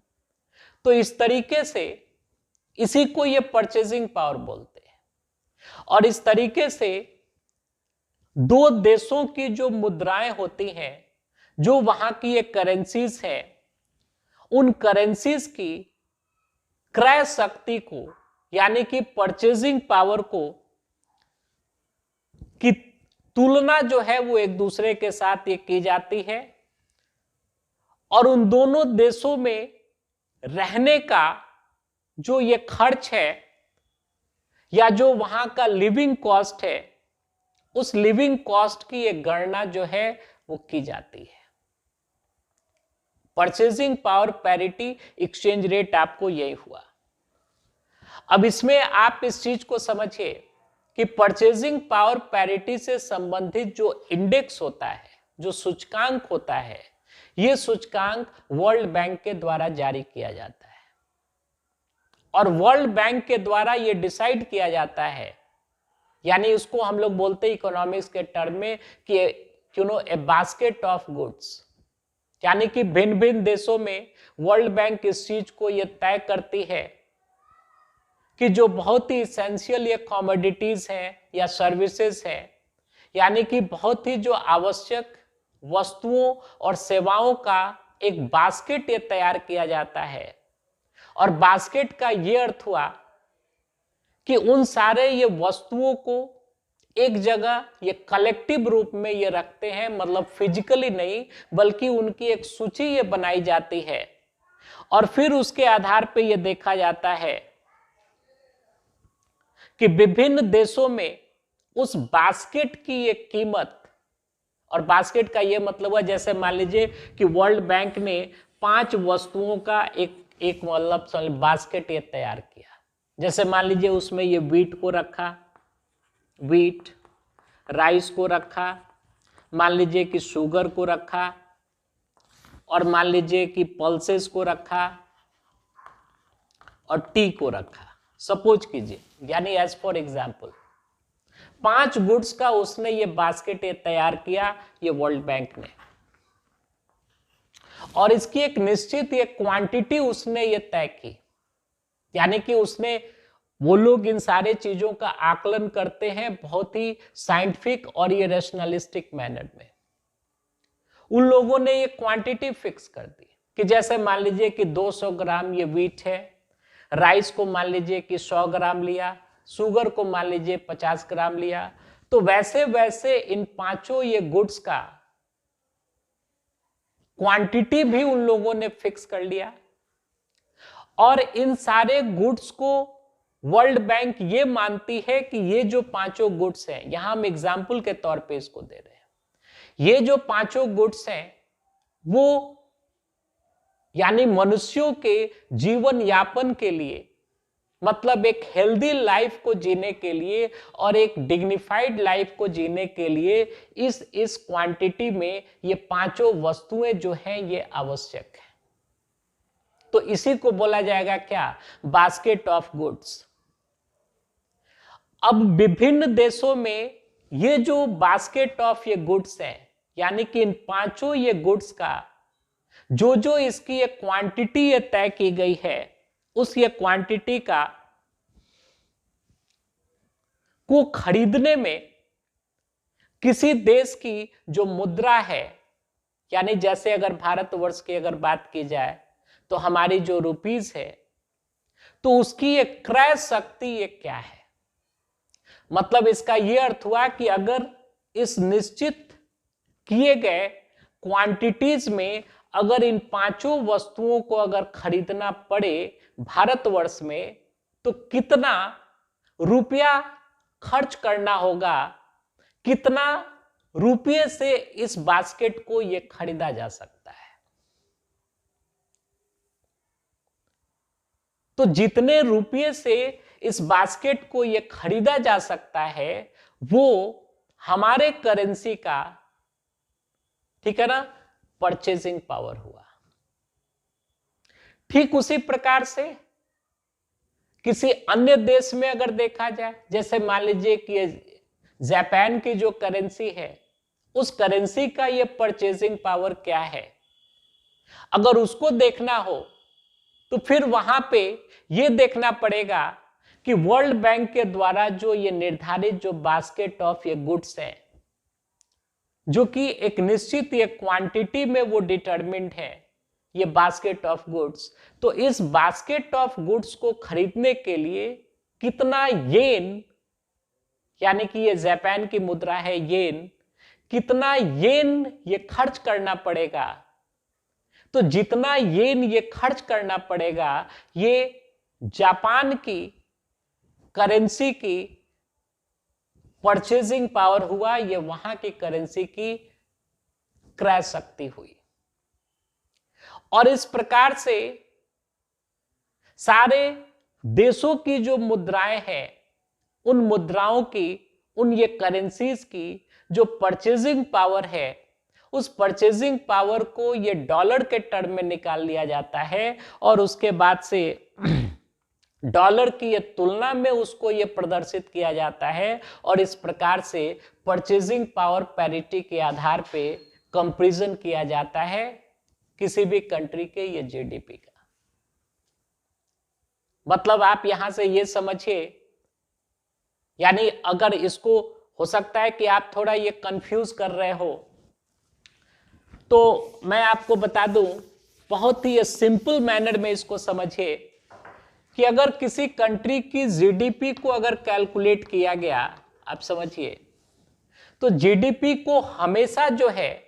तो इस तरीके से इसी को ये परचेजिंग पावर बोलते हैं। और इस तरीके से दो देशों की जो मुद्राएं होती हैं, जो वहां की ये करेंसीज है, उन करेंसीज की क्रय शक्ति को यानी कि परचेजिंग पावर को की तुलना जो है वो एक दूसरे के साथ ये की जाती है, और उन दोनों देशों में रहने का जो ये खर्च है या जो वहां का लिविंग कॉस्ट है, उस लिविंग कॉस्ट की एक गणना जो है वो की जाती है। Purchasing power parity exchange rate आपको यही हुआ। अब इसमें आप इस चीज को समझिए कि परचेजिंग पावर पैरिटी से संबंधित जो इंडेक्स होता है, जो सूचकांक होता है, यह सूचकांक वर्ल्ड बैंक के द्वारा जारी किया जाता है, और वर्ल्ड बैंक के द्वारा यह डिसाइड किया जाता है, यानी उसको हम लोग बोलते हैं इकोनॉमिक्स के टर्म में कि ए बास्केट ऑफ गुड्स, यानी कि भिन्न भिन्न देशों में वर्ल्ड बैंक इस चीज को यह तय करती है कि जो बहुत ही इसेंशियल ये कमोडिटीज हैं या सर्विसेज हैं, यानी कि बहुत ही जो आवश्यक वस्तुओं और सेवाओं का एक बास्केट ये तैयार किया जाता है, और बास्केट का ये अर्थ हुआ कि उन सारे ये वस्तुओं को एक जगह ये कलेक्टिव रूप में ये रखते हैं, मतलब फिजिकली नहीं बल्कि उनकी एक सूची ये बनाई जाती है, और फिर उसके आधार पे ये देखा जाता है कि विभिन्न देशों में उस बास्केट की एक कीमत, और बास्केट का ये मतलब हुआ जैसे मान लीजिए कि वर्ल्ड बैंक ने 5 वस्तुओं का एक मतलब बास्केट ये तैयार किया। जैसे मान लीजिए उसमें ये वीट को रखा, वीट, राइस को रखा, मान लीजिए कि शुगर को रखा, और मान लीजिए कि पल्सेस को रखा, और टी को रखा, सपोज कीजिए, यानी एज फॉर एग्जाम्पल 5 गुड्स का उसने ये बास्केट तैयार किया, ये वर्ल्ड बैंक ने, और इसकी एक निश्चित ये क्वांटिटी उसने ये तय की, यानी कि उसने, वो लोग इन सारे चीजों का आकलन करते हैं बहुत ही साइंटिफिक और ये रैशनलिस्टिक मैनर में। उन लोगों ने ये क्वांटिटी फिक्स कर दी कि जैसे मान लीजिए कि 200 ग्राम ये वीट है, राइस को मान लीजिए कि 100 ग्राम लिया, शुगर को मान लीजिए 50 ग्राम लिया, तो वैसे वैसे इन 5 ये गुड्स का क्वांटिटी भी उन लोगों ने फिक्स कर लिया, और इन सारे गुड्स को वर्ल्ड बैंक ये मानती है कि ये जो 5 गुड्स हैं, यहां हम एग्जाम्पल के तौर पे इसको दे रहे हैं, ये जो 5 गुड्स हैं वो यानी मनुष्यों के जीवन यापन के लिए, मतलब एक हेल्दी लाइफ को जीने के लिए और एक डिग्निफाइड लाइफ को जीने के लिए इस क्वांटिटी में ये 5 वस्तुएं जो हैं ये आवश्यक है। तो इसी को बोला जाएगा क्या, बास्केट ऑफ गुड्स। अब विभिन्न देशों में ये जो बास्केट ऑफ ये गुड्स हैं, यानी कि इन 5 ये गुड्स का जो इसकी ये क्वांटिटी ये तय की गई है, उस ये क्वांटिटी का को खरीदने में किसी देश की जो मुद्रा है, यानी जैसे अगर भारतवर्ष की अगर बात की जाए तो हमारी जो रुपीज है, तो उसकी एक क्रय शक्ति ये क्या है, मतलब इसका यह अर्थ हुआ कि अगर इस निश्चित किए गए क्वांटिटीज में अगर इन 5 वस्तुओं को अगर खरीदना पड़े भारतवर्ष में, तो कितना रुपया खर्च करना होगा, कितना रुपये से इस बास्केट को यह खरीदा जा सकता है। तो जितने रुपये से इस बास्केट को यह खरीदा जा सकता है वो हमारे करेंसी का, ठीक है ना, परचेजिंग पावर हुआ। ठीक उसी प्रकार से किसी अन्य देश में अगर देखा जाए, जैसे मान लीजिए कि जापान की जो करेंसी है, उस करेंसी का ये परचेजिंग पावर क्या है, अगर उसको देखना हो तो फिर वहां पे ये देखना पड़ेगा कि वर्ल्ड बैंक के द्वारा जो ये निर्धारित जो बास्केट ऑफ ये गुड्स हैं, जो कि एक निश्चित ये क्वांटिटी में वो डिटरमिन्ड है, ये बास्केट ऑफ गुड्स। तो इस बास्केट ऑफ गुड्स को खरीदने के लिए कितना येन, यानी कि ये जापान की मुद्रा है येन, कितना येन ये खर्च करना पड़ेगा। तो जितना येन ये खर्च करना पड़ेगा, ये जापान की करेंसी की परचेजिंग पावर हुआ, ये वहां की करेंसी की क्रय शक्ति हुई। और इस प्रकार से सारे देशों की जो मुद्राएं हैं, उन मुद्राओं की, उन ये करेंसीज की जो परचेजिंग पावर है, उस परचेजिंग पावर को ये डॉलर के टर्म में निकाल लिया जाता है और उसके बाद से डॉलर की ये तुलना में उसको ये प्रदर्शित किया जाता है। और इस प्रकार से परचेजिंग पावर पैरिटी के आधार पे कंपैरिजन किया जाता है किसी भी कंट्री के ये जीडीपी का। मतलब आप यहां से ये समझिए, यानी अगर इसको, हो सकता है कि आप थोड़ा ये कंफ्यूज कर रहे हो, तो मैं आपको बता दूं, बहुत ही सिंपल मैनर में इसको समझिए कि अगर किसी कंट्री की जीडीपी को अगर कैलकुलेट किया गया, आप समझिए, तो जीडीपी को हमेशा जो है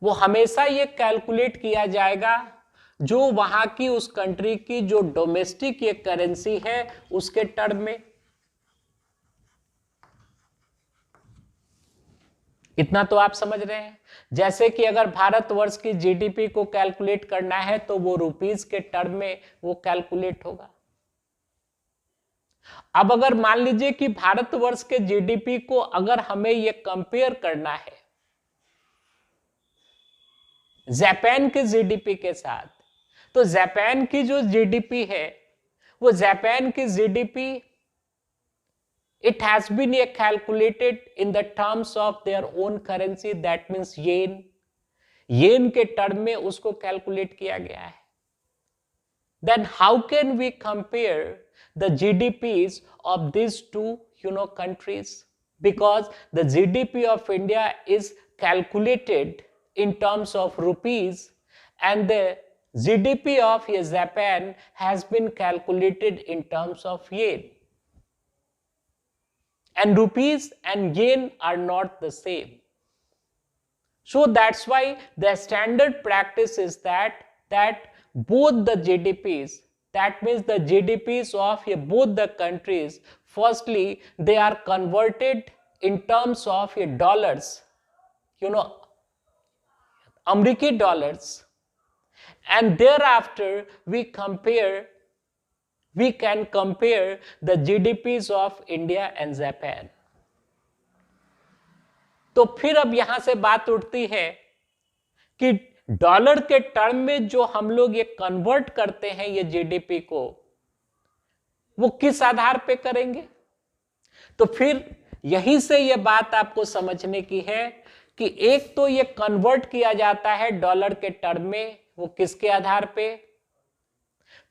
वो हमेशा ये कैलकुलेट किया जाएगा जो वहां की उस कंट्री की जो डोमेस्टिक ये करेंसी है उसके टर्म में। इतना तो आप समझ रहे हैं। जैसे कि अगर भारतवर्ष की जीडीपी को कैलकुलेट करना है तो वो रुपीस के टर्म में वो कैलकुलेट होगा। अब अगर मान लीजिए कि भारतवर्ष के जीडीपी को अगर हमें ये कंपेयर करना है जापान के जीडीपी के साथ, तो जापान की जो जीडीपी है वो जापान की GDP it has been calculated in the terms of their own currency, that means yen. येन के टर्म में उसको कैलकुलेट किया गया है। Then how can we compare the GDPs of these two countries? Because the GDP of India is calculated in terms of rupees and the GDP of Japan has been calculated in terms of yen. And rupees and yen are not the same. So that's why the standard practice is that both the GDPs, that means the GDPs of both the countries, firstly they are converted in terms of dollars, American dollars, and thereafter we can compare the GDPs of India and Japan. तो फिर अब यहां से बात उठती है कि dollar के टर्म में जो हम लोग ये कन्वर्ट करते हैं ये जीडीपी को, वो किस आधार पे करेंगे। तो फिर यहीं से ये बात आपको समझने की है कि एक तो ये कन्वर्ट किया जाता है डॉलर के टर्म में, वो किसके आधार पे,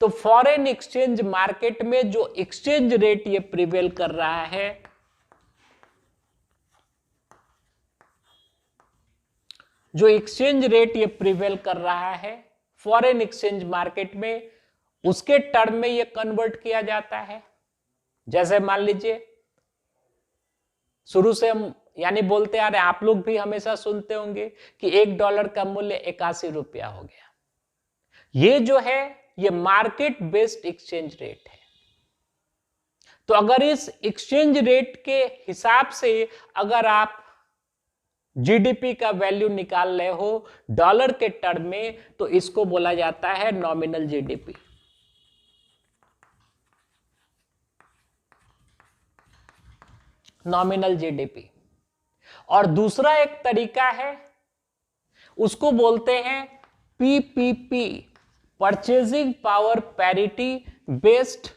तो फॉरेन एक्सचेंज मार्केट में जो एक्सचेंज रेट ये प्रिवेल कर रहा है, जो एक्सचेंज रेट ये प्रिवेल कर रहा है फॉरेन एक्सचेंज मार्केट में, उसके टर्म में ये कन्वर्ट किया जाता है। जैसे मान लीजिए शुरू से हम यानी बोलते आ रहे, आप लोग भी हमेशा सुनते होंगे कि $1 का मूल्य 81 रुपया हो गया। ये जो है ये मार्केट बेस्ड एक्सचेंज रेट है। तो अगर इस एक्सचेंज रेट के हिसाब से अगर आप जीडीपी का वैल्यू निकाल रहे हो डॉलर के टर्म में, तो इसको बोला जाता है नॉमिनल जीडीपी। Nominal GDP. और दूसरा एक तरीका है, उसको बोलते हैं PPP, purchasing power parity based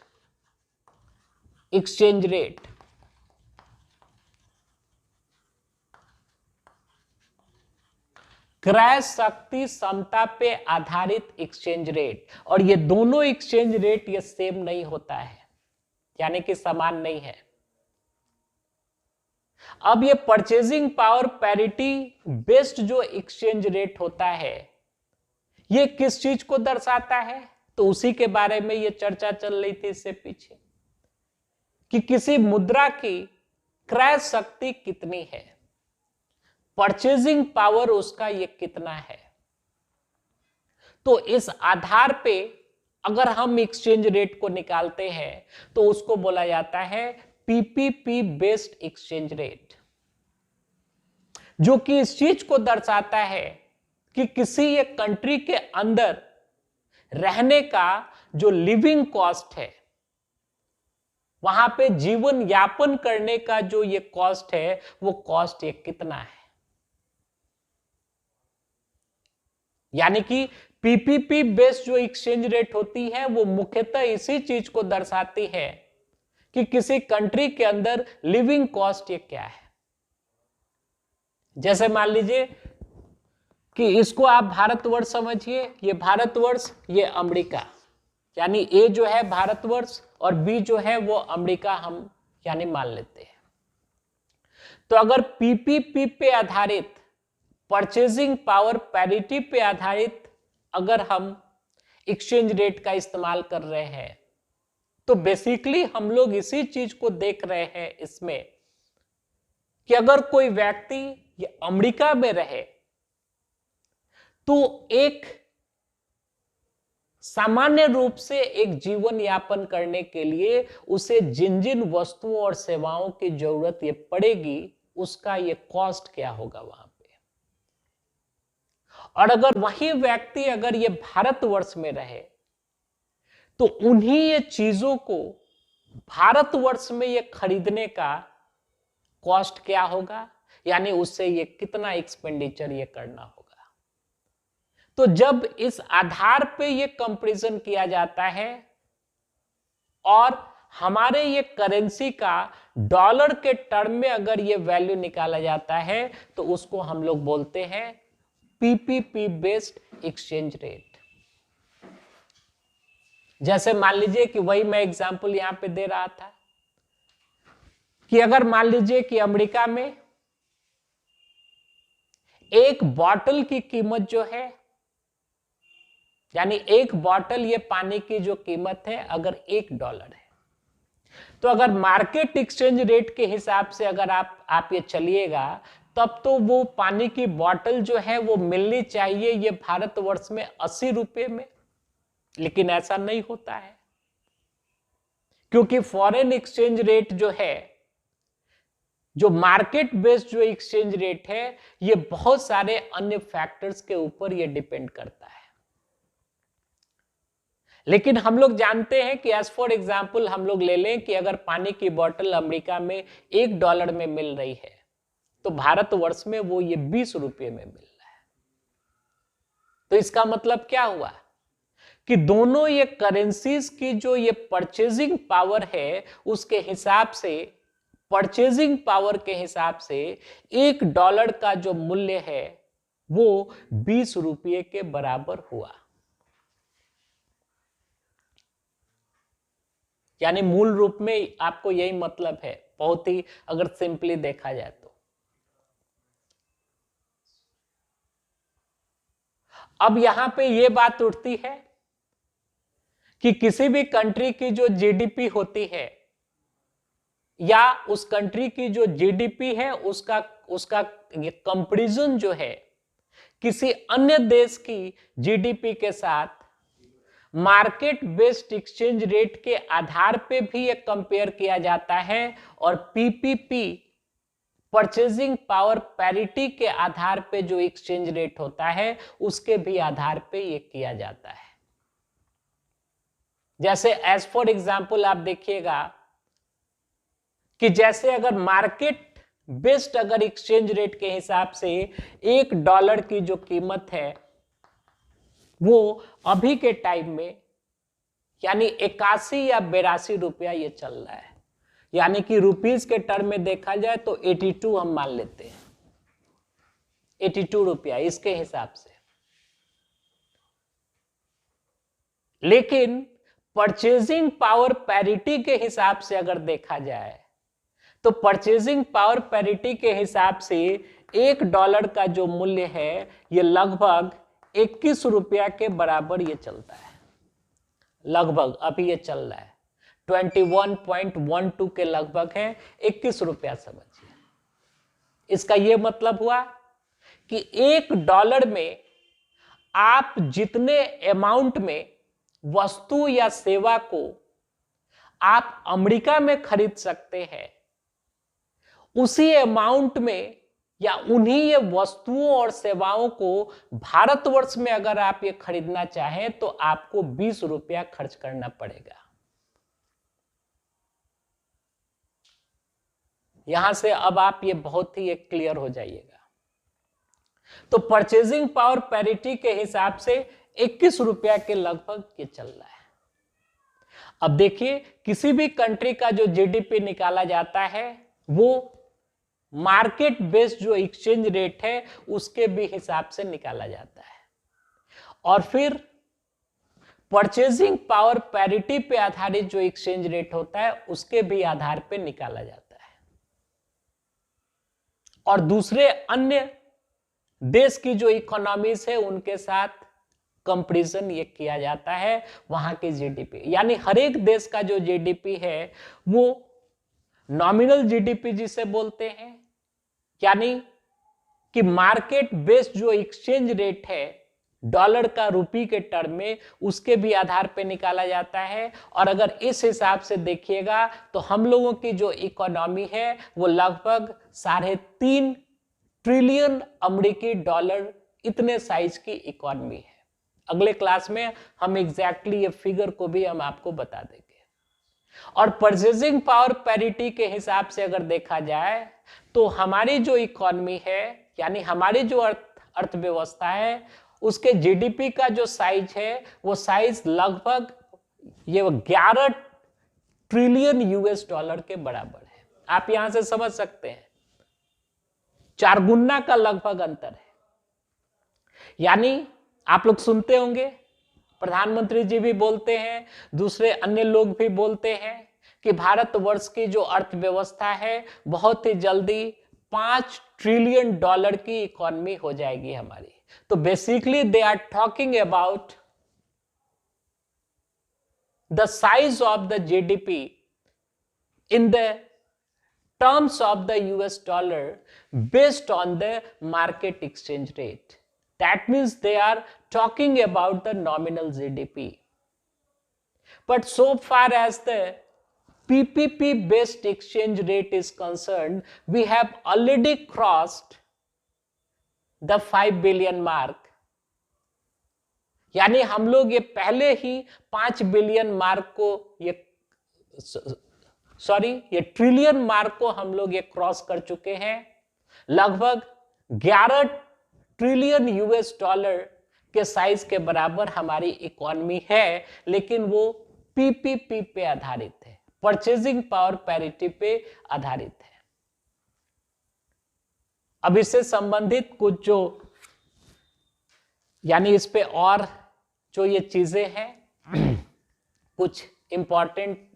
exchange rate. क्रय शक्ति समता पे आधारित एक्सचेंज रेट। और ये दोनों एक्सचेंज रेट ये सेम नहीं होता है, यानी कि समान नहीं है। अब ये परचेजिंग पावर पैरिटी बेस्ड जो एक्सचेंज रेट होता है ये किस चीज को दर्शाता है, तो उसी के बारे में ये चर्चा चल रही थी इससे पीछे कि किसी मुद्रा की क्रय शक्ति कितनी है, परचेजिंग पावर उसका ये कितना है। तो इस आधार पे अगर हम एक्सचेंज रेट को निकालते हैं तो उसको बोला जाता है पीपीपी बेस्ड एक्सचेंज रेट, जो कि इस चीज को दर्शाता है कि किसी एक कंट्री के अंदर रहने का जो लिविंग कॉस्ट है, वहां पे जीवन यापन करने का जो ये कॉस्ट है वो कॉस्ट ये कितना है। यानी कि पीपीपी बेस्ड जो एक्सचेंज रेट होती है वो मुख्यतः इसी चीज को दर्शाती है कि किसी कंट्री के अंदर लिविंग कॉस्ट ये क्या है। जैसे मान लीजिए कि इसको आप भारतवर्ष समझिए, ये भारतवर्ष, ये अमेरिका, यानी ए जो है भारतवर्ष और बी जो है वो अमेरिका हम यानी मान लेते हैं। तो अगर पीपीपी पे आधारित, परचेजिंग पावर पैरिटी पे आधारित अगर हम एक्सचेंज रेट का इस्तेमाल कर रहे हैं तो बेसिकली हम लोग इसी चीज को देख रहे हैं इसमें कि अगर कोई व्यक्ति अमेरिका में रहे तो एक सामान्य रूप से एक जीवन यापन करने के लिए उसे जिन जिन वस्तुओं और सेवाओं की जरूरत ये पड़ेगी उसका ये कॉस्ट क्या होगा वहां पे। और अगर वही व्यक्ति अगर ये भारतवर्ष में रहे तो उन्हीं ये चीजों को भारतवर्ष में ये खरीदने का कॉस्ट क्या होगा, यानी उससे ये कितना एक्सपेंडिचर ये करना होगा। तो जब इस आधार पे ये कंपैरिजन किया जाता है और हमारे ये करेंसी का डॉलर के टर्म में अगर ये वैल्यू निकाला जाता है तो उसको हम लोग बोलते हैं पीपीपी बेस्ड एक्सचेंज रेट। जैसे मान लीजिए कि वही मैं एग्जांपल यहां पे दे रहा था कि अगर मान लीजिए कि अमेरिका में एक बॉटल की कीमत जो है, यानी एक बॉटल ये पानी की जो कीमत है अगर $1 है, तो अगर मार्केट एक्सचेंज रेट के हिसाब से अगर आप ये चलिएगा तब तो वो पानी की बॉटल जो है वो मिलनी चाहिए ये भारतवर्ष में 80 रुपए में, लेकिन ऐसा नहीं होता है क्योंकि फॉरेन एक्सचेंज रेट जो है, जो मार्केट बेस्ड जो एक्सचेंज रेट है, ये बहुत सारे अन्य फैक्टर्स के ऊपर ये डिपेंड करता है। लेकिन हम लोग जानते हैं कि एज फॉर एग्जांपल हम लोग ले लें कि अगर पानी की बोतल अमेरिका में $1 में मिल रही है तो भारतवर्ष में वो ये 20 रुपये में मिल रहा है। तो इसका मतलब क्या हुआ कि दोनों ये करेंसीज की जो ये परचेजिंग पावर है उसके हिसाब से, परचेजिंग पावर के हिसाब से $1 का जो मूल्य है वो 20 रुपये के बराबर हुआ। यानी मूल रूप में आपको यही मतलब है, बहुत ही अगर सिंपली देखा जाए तो। अब यहां पे ये बात उठती है कि किसी भी कंट्री की जो जीडीपी होती है या उस कंट्री की जो जीडीपी है उसका कंपैरिजन जो है किसी अन्य देश की जीडीपी के साथ मार्केट बेस्ड एक्सचेंज रेट के आधार पे भी ये कंपेयर किया जाता है और पीपीपी, परचेजिंग पावर पैरिटी के आधार पे जो एक्सचेंज रेट होता है उसके भी आधार पे ये किया जाता है। जैसे एज फॉर एग्जांपल आप देखिएगा कि जैसे अगर मार्केट बेस्ड अगर एक्सचेंज रेट के हिसाब से $1 की जो कीमत है वो अभी के टाइम में यानी 81 या 82 रुपया ये चल रहा है, यानी कि रुपीस के टर्म में देखा जाए तो 82 हम मान लेते हैं, 82 रुपया इसके हिसाब से। लेकिन परचेजिंग पावर पैरिटी के हिसाब से अगर देखा जाए तो परचेजिंग पावर पैरिटी के हिसाब से $1 का जो मूल्य है ये लगभग 21 रुपया के बराबर ये चलता है। लगभग अभी ये चल रहा है 21.12 के लगभग है, 21 रुपया समझिए। इसका ये मतलब हुआ कि $1 में आप जितने अमाउंट में वस्तु या सेवा को आप अमेरिका में खरीद सकते हैं, उसी अमाउंट में या उन्हीं ये वस्तुओं और सेवाओं को भारतवर्ष में अगर आप ये खरीदना चाहें तो आपको 20 रुपया खर्च करना पड़ेगा। यहां से अब आप ये बहुत ही क्लियर हो जाइएगा। तो परचेजिंग पावर पैरिटी के हिसाब से 21 रुपया के लगभग ये चल रहा है। अब देखिए, किसी भी कंट्री का जो जीडीपी निकाला जाता है वो मार्केट बेस्ड जो एक्सचेंज रेट है उसके भी हिसाब से निकाला जाता है, और फिर परचेजिंग पावर पैरिटी पे आधारित जो एक्सचेंज रेट होता है उसके भी आधार पे निकाला जाता है, और दूसरे अन्य देश की जो इकोनॉमीज है उनके साथ कंपैरिजन ये किया जाता है वहां के जीडीपी। यानी हर एक देश का जो जीडीपी है वो नॉमिनल जीडीपी जिसे बोलते हैं, यानी कि मार्केट बेस्ड जो एक्सचेंज रेट है डॉलर का रुपी के टर्म में, उसके भी आधार पे निकाला जाता है। और अगर इस हिसाब से देखिएगा तो हम लोगों की जो इकोनॉमी है वो लगभग 3.5 ट्रिलियन अमेरिकी डॉलर इतने साइज की इकोनॉमी है। अगले क्लास में हम एग्जैक्टली ये फिगर को भी हम आपको बता देंगे। और परचेजिंग पावर पैरिटी के हिसाब से अगर देखा जाए तो हमारी जो इकोनॉमी है, यानी हमारी जो अर्थव्यवस्था है, उसके जीडीपी का जो साइज है वो साइज लगभग ये 11 ट्रिलियन यूएस डॉलर के बराबर है। आप यहां से समझ सकते हैं 4 गुना का लगभग अंतर है। यानी आप लोग सुनते होंगे, प्रधानमंत्री जी भी बोलते हैं, दूसरे अन्य लोग भी बोलते हैं कि भारतवर्ष की जो अर्थव्यवस्था है बहुत ही जल्दी 5 ट्रिलियन डॉलर की इकोनॉमी हो जाएगी हमारी। तो basically they are talking about the size of the GDP in the terms of the US dollar based on the market exchange rate. That means they are talking about the nominal GDP. But so far as the PPP based exchange rate is concerned, we have already crossed the 5 billion mark. यानी हम लोग ये पहले ही 5 billion mark को ये trillion mark को हम लोग ये क्रॉस कर चुके हैं। लगभग 11 ट्रिलियन यूएस डॉलर के साइज के बराबर हमारी इकोनॉमी है, लेकिन वो पीपीपी पे आधारित है, परचेजिंग पावर पैरिटी पे आधारित है। अब इससे संबंधित कुछ जो यानी इस पे और जो ये चीजें हैं, कुछ इंपॉर्टेंट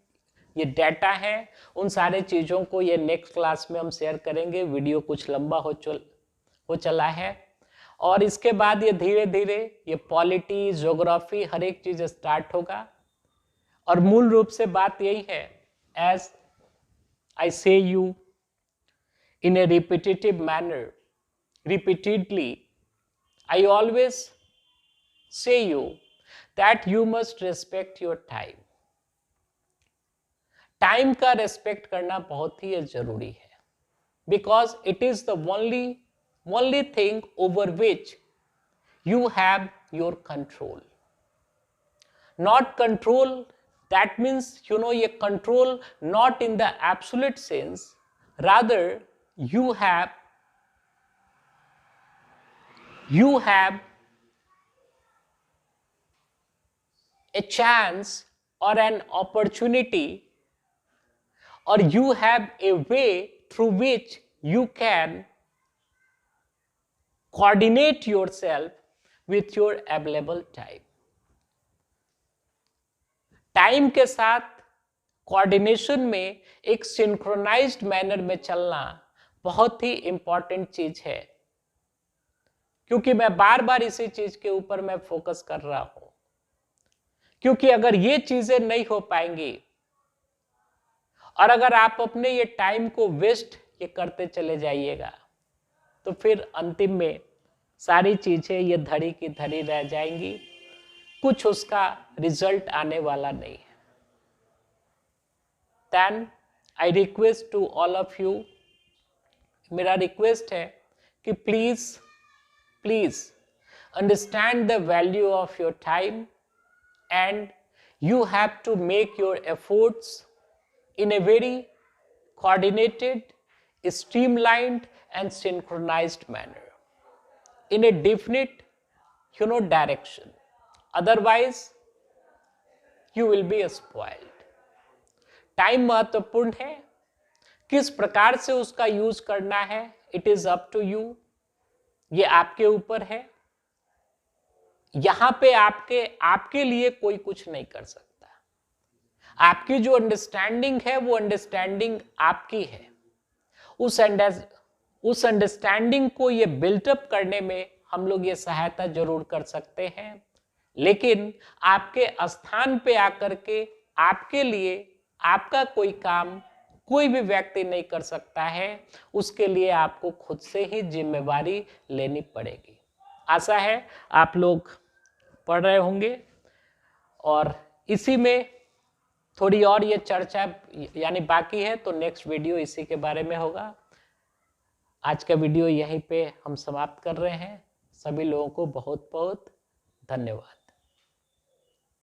ये डाटा है, उन सारे चीजों को ये नेक्स्ट क्लास में हम शेयर करेंगे। वीडियो कुछ लंबा हो चला है, और इसके बाद ये धीरे धीरे ये पॉलिटी, ज्योग्राफी, हर एक चीज स्टार्ट होगा। और मूल रूप से बात यही है, एज आई से you in A repetitive manner, repeatedly, I always say you that you must respect your time. Time का रेस्पेक्ट करना बहुत ही जरूरी है, because it is the only thing over which you have your control. Not control, that means ये control not in the absolute sense, rather you have a chance or an opportunity, or you have a way through which you can coordinate yourself with your available time. Time के साथ coordination में एक synchronised manner में चलना बहुत ही important चीज है, क्योंकि मैं बार बार इसी चीज के ऊपर मैं फोकस कर रहा हूं, क्योंकि अगर ये चीजें नहीं हो पाएंगी और अगर आप अपने ये टाइम को वेस्ट ये करते चले जाइएगा तो फिर अंतिम में सारी चीजें ये धड़ी की धड़ी रह जाएंगी, कुछ उसका रिजल्ट आने वाला नहीं है। Then I request to all of you, मेरा रिक्वेस्ट है कि please understand the value of your time and you have to make your efforts in a very coordinated, streamlined and synchronized manner in a definite direction, otherwise you will be spoiled. Time महत्वपूर्ण है, किस प्रकार से उसका use करना है it is up to you, ये आपके ऊपर है। यहां पे आपके लिए कोई कुछ नहीं कर सकता। आपकी जो अंडरस्टैंडिंग है वो अंडरस्टैंडिंग आपकी है। उस अंडरस्टैंडिंग को ये बिल्टअप करने में हम लोग ये सहायता जरूर कर सकते हैं, लेकिन आपके स्थान पे आकर के आपके लिए आपका कोई काम कोई भी व्यक्ति नहीं कर सकता है, उसके लिए आपको खुद से ही जिम्मेवारी लेनी पड़ेगी। आशा है आप लोग पढ़ रहे होंगे और इसी में थोड़ी और ये चर्चा यानी बाकी है, तो नेक्स्ट वीडियो इसी के बारे में होगा। आज का वीडियो यहीं पे हम समाप्त कर रहे हैं। सभी लोगों को बहुत बहुत धन्यवाद।